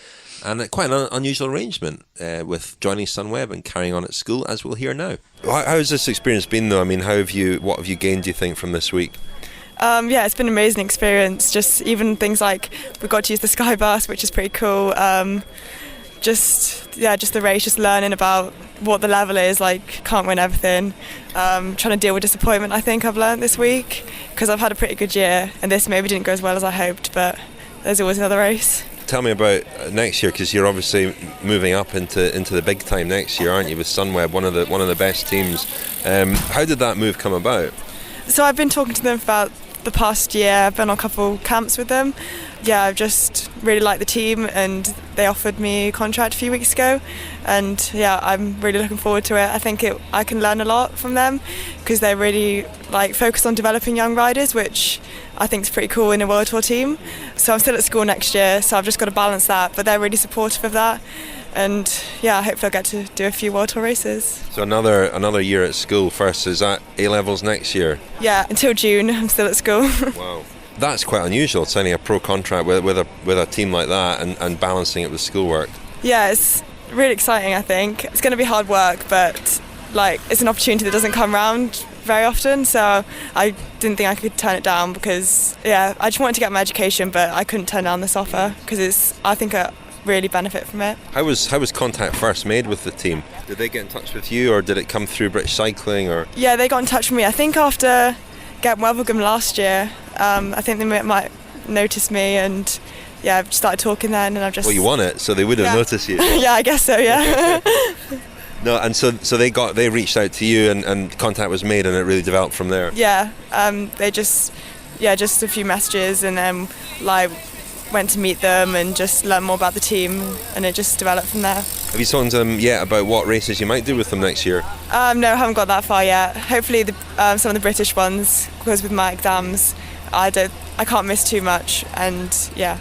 And quite an unusual arrangement with joining Sunweb and carrying on at school, as we'll hear now. How has this experience been, though? I mean, what have you gained, do you think, from this week? Yeah, it's been an amazing experience. Just even things like we got to use the Sky Bus, which is pretty cool. Just the race, just learning about what the level is, like can't win everything. Trying to deal with disappointment, I think I've learned this week, because I've had a pretty good year and this maybe didn't go as well as I hoped, but there's always another race. Tell me about next year, because you're obviously moving up into the big time next year, aren't you, with Sunweb, one of the best teams. How did that move come about? So I've been talking to them for about the past year. I've been on a couple camps with them. Yeah, I've just really liked the team, and they offered me a contract a few weeks ago, and yeah, I'm really looking forward to it. I think I can learn a lot from them, because they're really focused on developing young riders, which I think is pretty cool in a World Tour team. So I'm still at school next year, so I've just got to balance that, but they're really supportive of that. And yeah, hopefully I'll get to do a few World Tour races. So another year at school first. Is that A-levels next year? Yeah, until June I'm still at school. Wow. That's quite unusual, signing a pro contract with a team like that and balancing it with schoolwork. Yeah, it's really exciting, I think. It's going to be hard work, but it's an opportunity that doesn't come around very often, so I didn't think I could turn it down, because I just wanted to get my education, but I couldn't turn down this offer, because I think I really benefit from it. How was contact first made with the team? Did they get in touch with you, or did it come through British Cycling? Or yeah, they got in touch with me. I think after Get Wevelgem last year, I think they might notice me, and yeah, I've started talking then, and I've just... Well, you won it, so they would have noticed you. Yeah, I guess so, yeah. No, and so they reached out to you, and contact was made, and it really developed from there. Yeah, they just a few messages, and then went to meet them and just learn more about the team, and it just developed from there. Have you spoken to them yet about what races you might do with them next year? No, I haven't got that far yet. Hopefully some of the British ones, because with my exams I can't miss too much, and yeah.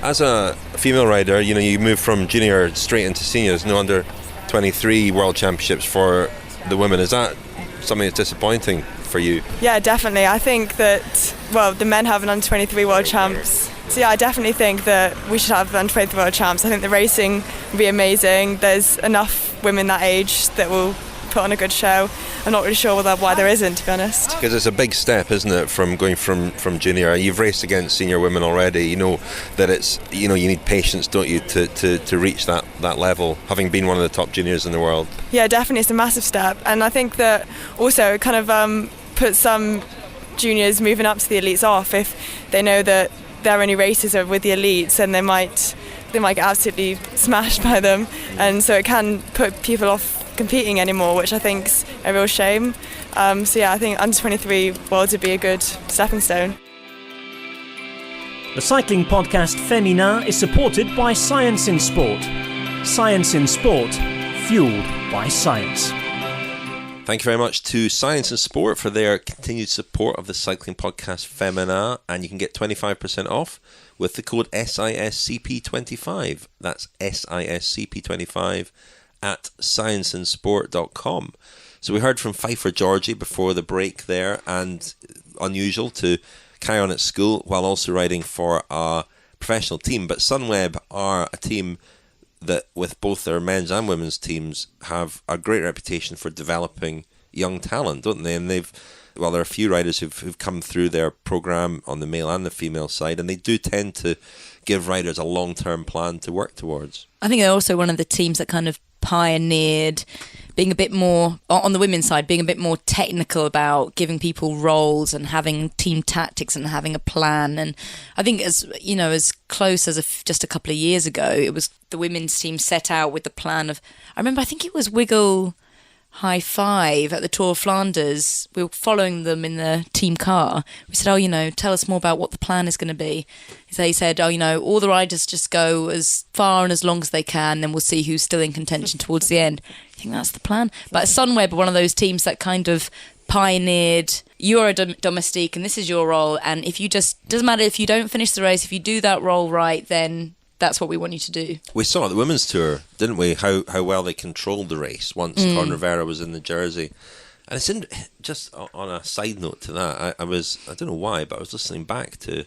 As a female rider, you move from junior straight into seniors, no under 23 World Championships for the women. Is that something that's disappointing for you? Yeah, definitely. I think that, the men have an under 23 World Champs. So yeah, I definitely think that we should have under 23 World Champs. I think the racing will be amazing. There's enough women that age that will put on a good show. I'm not really sure why there isn't, to be honest. Because it's a big step, isn't it, from going from junior. You've raced against senior women already. You know that it's, you need patience, don't you, to reach that level, having been one of the top juniors in the world. Yeah, definitely, it's a massive step. And I think that also it kind of puts some juniors moving up to the elites off if they know that their only races are with the elites, and they might get absolutely smashed by them, and so it can put people off competing anymore, which I think's a real shame. So yeah, I think under 23 Worlds would be a good stepping stone. The cycling podcast Féminin is supported by Science in Sport. Science in Sport, fueled by science. Thank you very much to Science and Sport for their continued support of the cycling podcast Féminin, and you can get 25% off with the code SISCP25. That's SISCP25 at scienceandsport.com. So we heard from Pfeiffer Georgi before the break there, and unusual to carry on at school while also riding for a professional team. But Sunweb are a team that, with both their men's and women's teams, have a great reputation for developing young talent, don't they? And there are a few riders who've come through their programme on the male and the female side, and they do tend to give riders a long-term plan to work towards. I think they're also one of the teams that kind of pioneered being a bit more, on the women's side, being a bit more technical about giving people roles and having team tactics and having a plan. And I think as close as just a couple of years ago, it was the women's team set out with the plan of, I think it was Wiggle High Five at the Tour of Flanders. We were following them in the team car. We said, tell us more about what the plan is going to be. They said, all the riders just go as far and as long as they can, then we'll see who's still in contention towards the end. I think that's the plan. But Sunweb are one of those teams that kind of pioneered, you're a domestique and this is your role, and if you doesn't matter if you don't finish the race, if you do that role right, then that's what we want you to do. We saw at the women's tour, didn't we, how well they controlled the race once Coryn Rivera was in the jersey. And it's just on a side note to that, I don't know why, but I was listening back to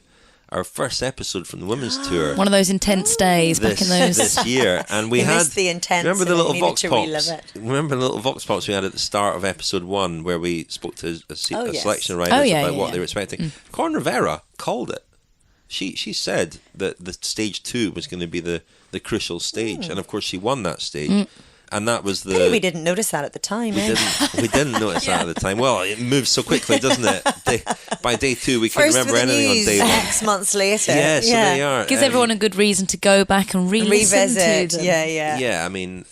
our first episode from the women's tour. One of those intense days back in those this year, and we had missed the intense. Remember the little vox to pops? relive it. Remember the little vox pops we had at the start of episode 1, where we spoke to a selection of riders about what they were expecting. Coryn Rivera called it. She said that the stage 2 was going to be the crucial stage, and of course she won that stage. And that was the... Maybe we didn't notice that at the time, We didn't notice that at the time. Well, it moves so quickly, doesn't it? By day 2, we couldn't remember anything on day 1. 6 months later. Yeah, so they are. Gives everyone a good reason to go back and revisit to them. Yeah. I mean,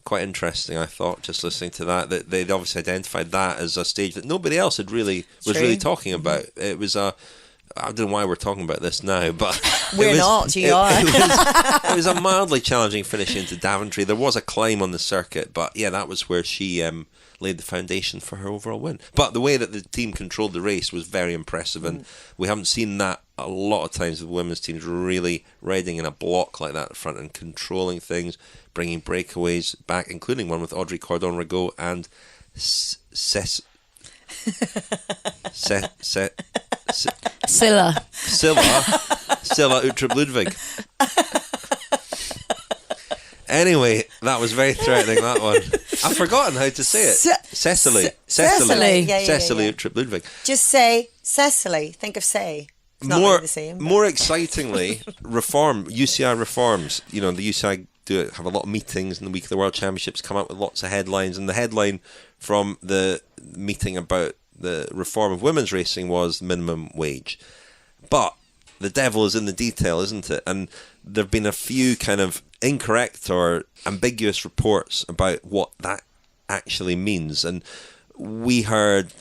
quite interesting, I thought, just listening to that they'd obviously identified that as a stage that nobody else was really talking about. It was I don't know why we're talking about this now, but we're not. You are. It was a mildly challenging finish into Daventry. There was a climb on the circuit, but that was where she laid the foundation for her overall win. But the way that the team controlled the race was very impressive, and we haven't seen that a lot of times with women's teams really riding in a block like that at the front and controlling things, bringing breakaways back, including one with Audrey Cordon-Ragot and Cecilie Uttrup Ludwig. Anyway, that was very threatening, that one. I've forgotten how to say it. Cecilie Uttrup Ludwig. Just say Cecilie. Think of say. It's not really the same. More excitingly, UCI reforms. The UCI have a lot of meetings in the week of the World Championships, come up with lots of headlines, and the headline from the meeting about the reform of women's racing was minimum wage. But the devil is in the detail, isn't it? And there have been a few kind of incorrect or ambiguous reports about what that actually means. And we heard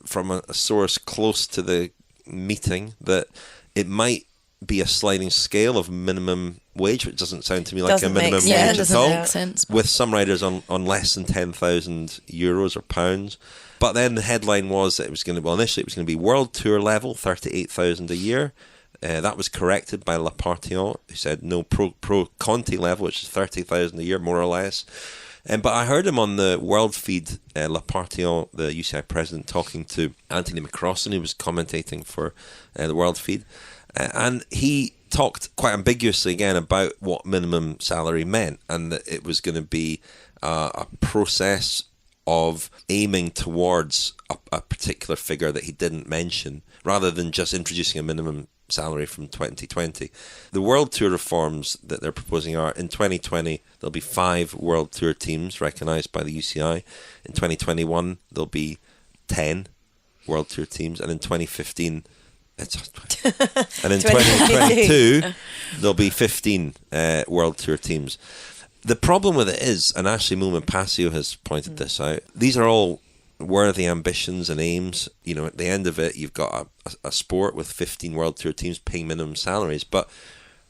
from a source close to the meeting that it might be a sliding scale of minimum wage, which doesn't sound to me like a minimum wage at all. Make sense. With some riders on less than 10,000 euros or pounds. But then the headline was that it was going to be World Tour level, 38,000 a year. That was corrected by La Partillon, who said no, pro Conti level, which is 30,000 a year, more or less. But I heard him on the World Feed, La Partillon, the UCI president, talking to Anthony McCrossan, who was commentating for the World Feed. And he talked quite ambiguously again about what minimum salary meant, and that it was going to be a process of aiming towards a particular figure that he didn't mention, rather than just introducing a minimum salary from 2020. The World Tour reforms that they're proposing are, in 2020 there'll be 5 World Tour teams recognised by the UCI. In 2021 there'll be 10 World Tour teams, and in 2015 and in 2022 there'll be 15 World Tour teams. The problem with it is, and Ashley Moolman-Passio has pointed this out, these are all worthy ambitions and aims. At the end of it, you've got a sport with 15 World Tour teams paying minimum salaries, but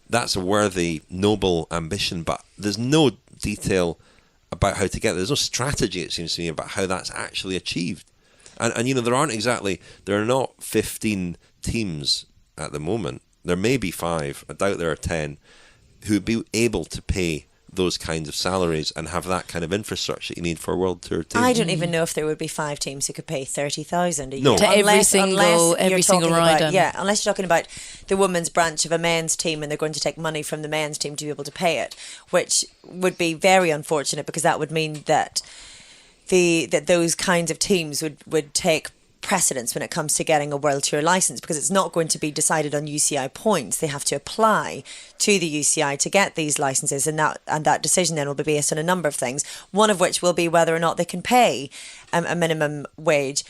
that's a worthy, noble ambition, but there's no detail about how to get there. There's no strategy, it seems to me, about how that's actually achieved. And there are not 15 teams at the moment. There may be 5, I doubt there are 10, who would be able to pay those kinds of salaries and have that kind of infrastructure you need for a World Tour team. I don't even know if there would be 5 teams who could pay 30,000 a year. No. To every single rider. Unless you're talking about the women's branch of a men's team and they're going to take money from the men's team to be able to pay it, which would be very unfortunate, because that would mean that those kinds of teams would take precedence when it comes to getting a World Tour license, because it's not going to be decided on UCI points. They have to apply to the UCI to get these licenses, and that decision then will be based on a number of things, one of which will be whether or not they can pay a minimum wage.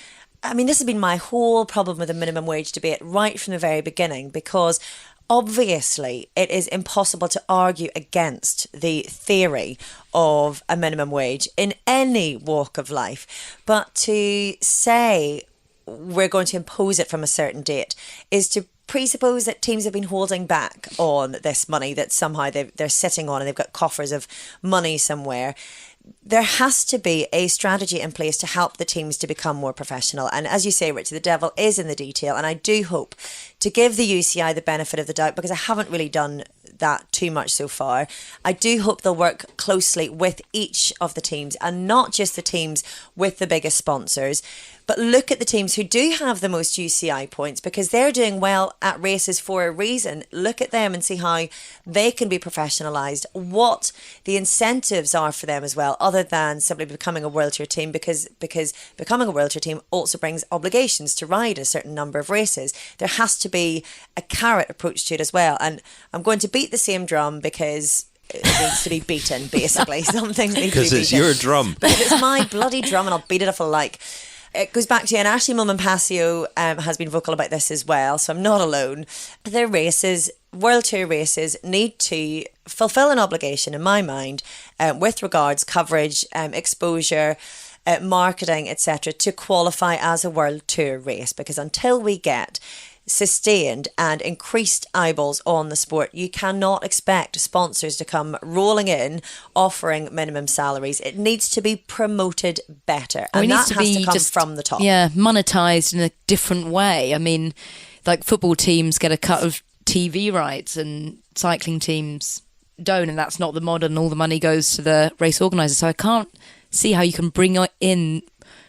I mean, this has been my whole problem with the minimum wage debate right from the very beginning, because obviously it is impossible to argue against the theory of a minimum wage in any walk of life, but to say we're going to impose it from a certain date is to presuppose that teams have been holding back on this money that somehow they're sitting on, and they've got coffers of money somewhere. There has to be a strategy in place to help the teams to become more professional. And as you say, Richard, the devil is in the detail. And I do hope to give the UCI the benefit of the doubt, because I haven't really done that too much so far. I do hope they'll work closely with each of the teams, and not just the teams with the biggest sponsors, But look at the teams who do have the most UCI points, because they're doing well at races for a reason. Look at them and see how they can be professionalised, what the incentives are for them as well, other than simply becoming a World Tour team, because becoming a World Tour team also brings obligations to ride a certain number of races. There has to be a carrot approach to it as well. And I'm going to beat the same drum because it needs to be beaten, basically. Something needs to be beaten. Because it's your drum. Because it's my bloody drum and I'll beat it if I like. It goes back to, and Ashley Millman-Passio has been vocal about this as well, so I'm not alone. Their races, World Tour races, need to fulfil an obligation, in my mind, with regards coverage, exposure, marketing, etc., to qualify as a World Tour race. Because until we get sustained and increased eyeballs on the sport, you cannot expect sponsors to come rolling in offering minimum salaries. It needs to be promoted better, and that has to come from the top. Yeah, monetised in a different way. I mean, like football teams get a cut of TV rights and cycling teams don't, and that's not the model, all the money goes to the race organisers. So I can't see how you can bring in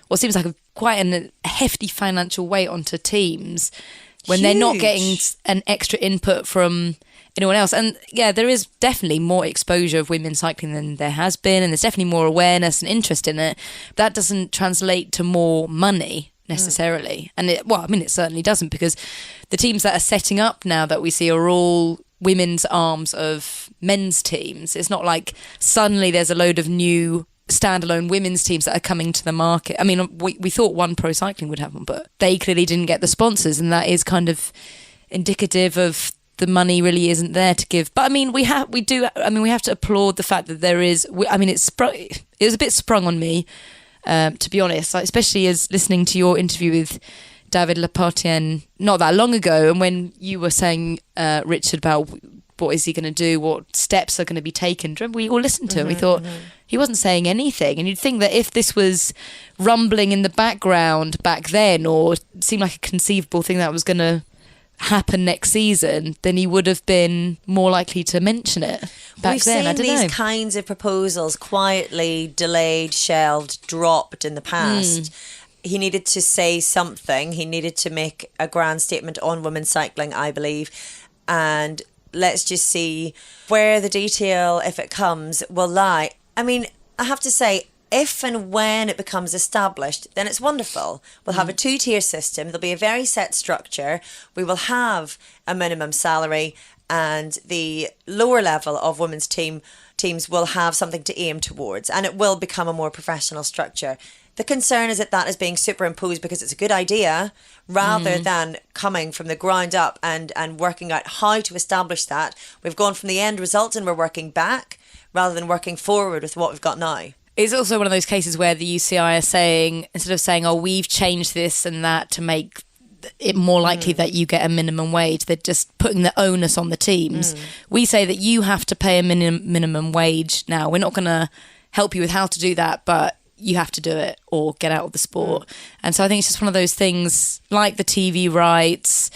what seems like quite a hefty financial weight onto teams when they're not getting an extra input from anyone else. And yeah, there is definitely more exposure of women's cycling than there has been, and there's definitely more awareness and interest in it. That doesn't translate to more money necessarily. And it certainly doesn't, because the teams that are setting up now that we see are all women's arms of men's teams. It's not like suddenly there's a load of new standalone women's teams that are coming to the market. I mean, we thought One Pro Cycling would have one, but they clearly didn't get the sponsors, and that is kind of indicative of the money really isn't there to give. But I mean, we have to applaud the fact that there is. It was a bit sprung on me, to be honest, especially as listening to your interview with David Laportienne not that long ago, and when you were saying, Richard, about what is he going to do, what steps are going to be taken. Remember, we all listened to him. We thought he wasn't saying anything. And you'd think that if this was rumbling in the background back then, or seemed like a conceivable thing that was going to happen next season, then he would have been more likely to mention it back We've then. seen I don't know. these kinds of proposals quietly delayed, shelved, dropped in the past. He needed to say something. He needed to make a grand statement on women's cycling, I believe. And let's just see where the detail, if it comes, will lie. I mean, I have to say, if and when it becomes established, then it's wonderful. We'll have a two-tier system. There'll be a very set structure. We will have a minimum salary, and the lower level of women's teams will have something to aim towards, and it will become a more professional structure. The concern is that is being superimposed because it's a good idea, rather than coming from the ground up and working out how to establish that. We've gone from the end result and we're working back rather than working forward with what we've got now. It's also one of those cases where the UCI are saying, instead of saying, oh, we've changed this and that to make it more likely that you get a minimum wage, they're just putting the onus on the teams. We say that you have to pay a minimum wage now. We're not going to help you with how to do that, but you have to do it or get out of the sport. And so I think it's just one of those things, like the TV rights,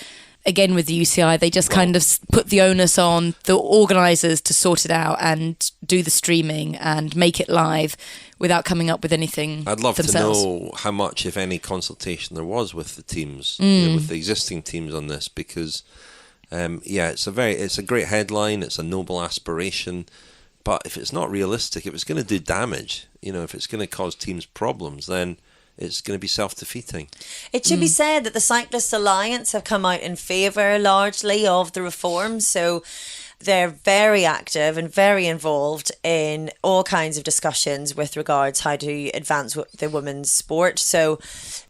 again with the UCI, they just kind of put the onus on the organisers to sort it out and do the streaming and make it live without coming up with anything I'd love themselves. to know how much, if any, consultation there was with the teams, with the existing teams on this, because it's a great headline, it's a noble aspiration, but if it's not realistic, if it's going to do damage, if it's going to cause teams problems, then it's going to be self-defeating. It should be said that the Cyclists Alliance have come out in favour largely of the reforms, so they're very active and very involved in all kinds of discussions with regards how to advance the women's sport. So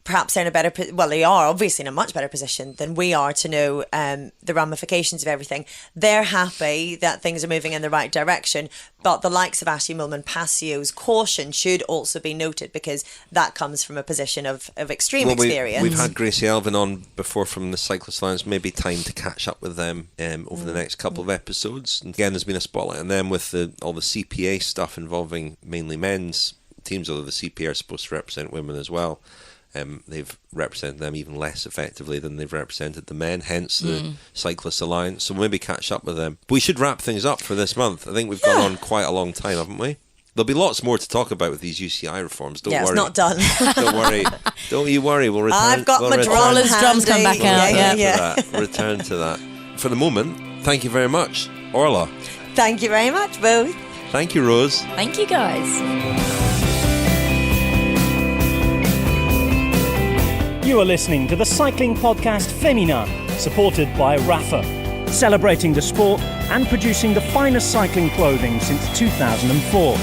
perhaps they're in a better, they are obviously in a much better position than we are to know the ramifications of everything. They're happy that things are moving in the right direction, but the likes of Ashley Millman-Passio's caution should also be noted, because that comes from a position of extreme experience. We've had Gracie Elvin on before from the Cyclist Alliance. Maybe time to catch up with them over the next couple of episodes. And again, there's been a spotlight on them with all the CPA stuff involving mainly men's teams, although the CPA are supposed to represent women as well. They've represented them even less effectively than they've represented the men, hence the Cyclist Alliance. So maybe catch up with them. But we should wrap things up for this month. I think we've gone on quite a long time, haven't we? There'll be lots more to talk about with these UCI reforms. Don't worry. It's not done. Don't worry. Don't you worry, we'll return. I've got my drum All his drums come back out. We'll return to that. For the moment, thank you very much, Orla. Thank you very much, both. Thank you, Rose. Thank you, guys. You are listening to the cycling podcast Féminin, supported by Rapha, celebrating the sport and producing the finest cycling clothing since 2004.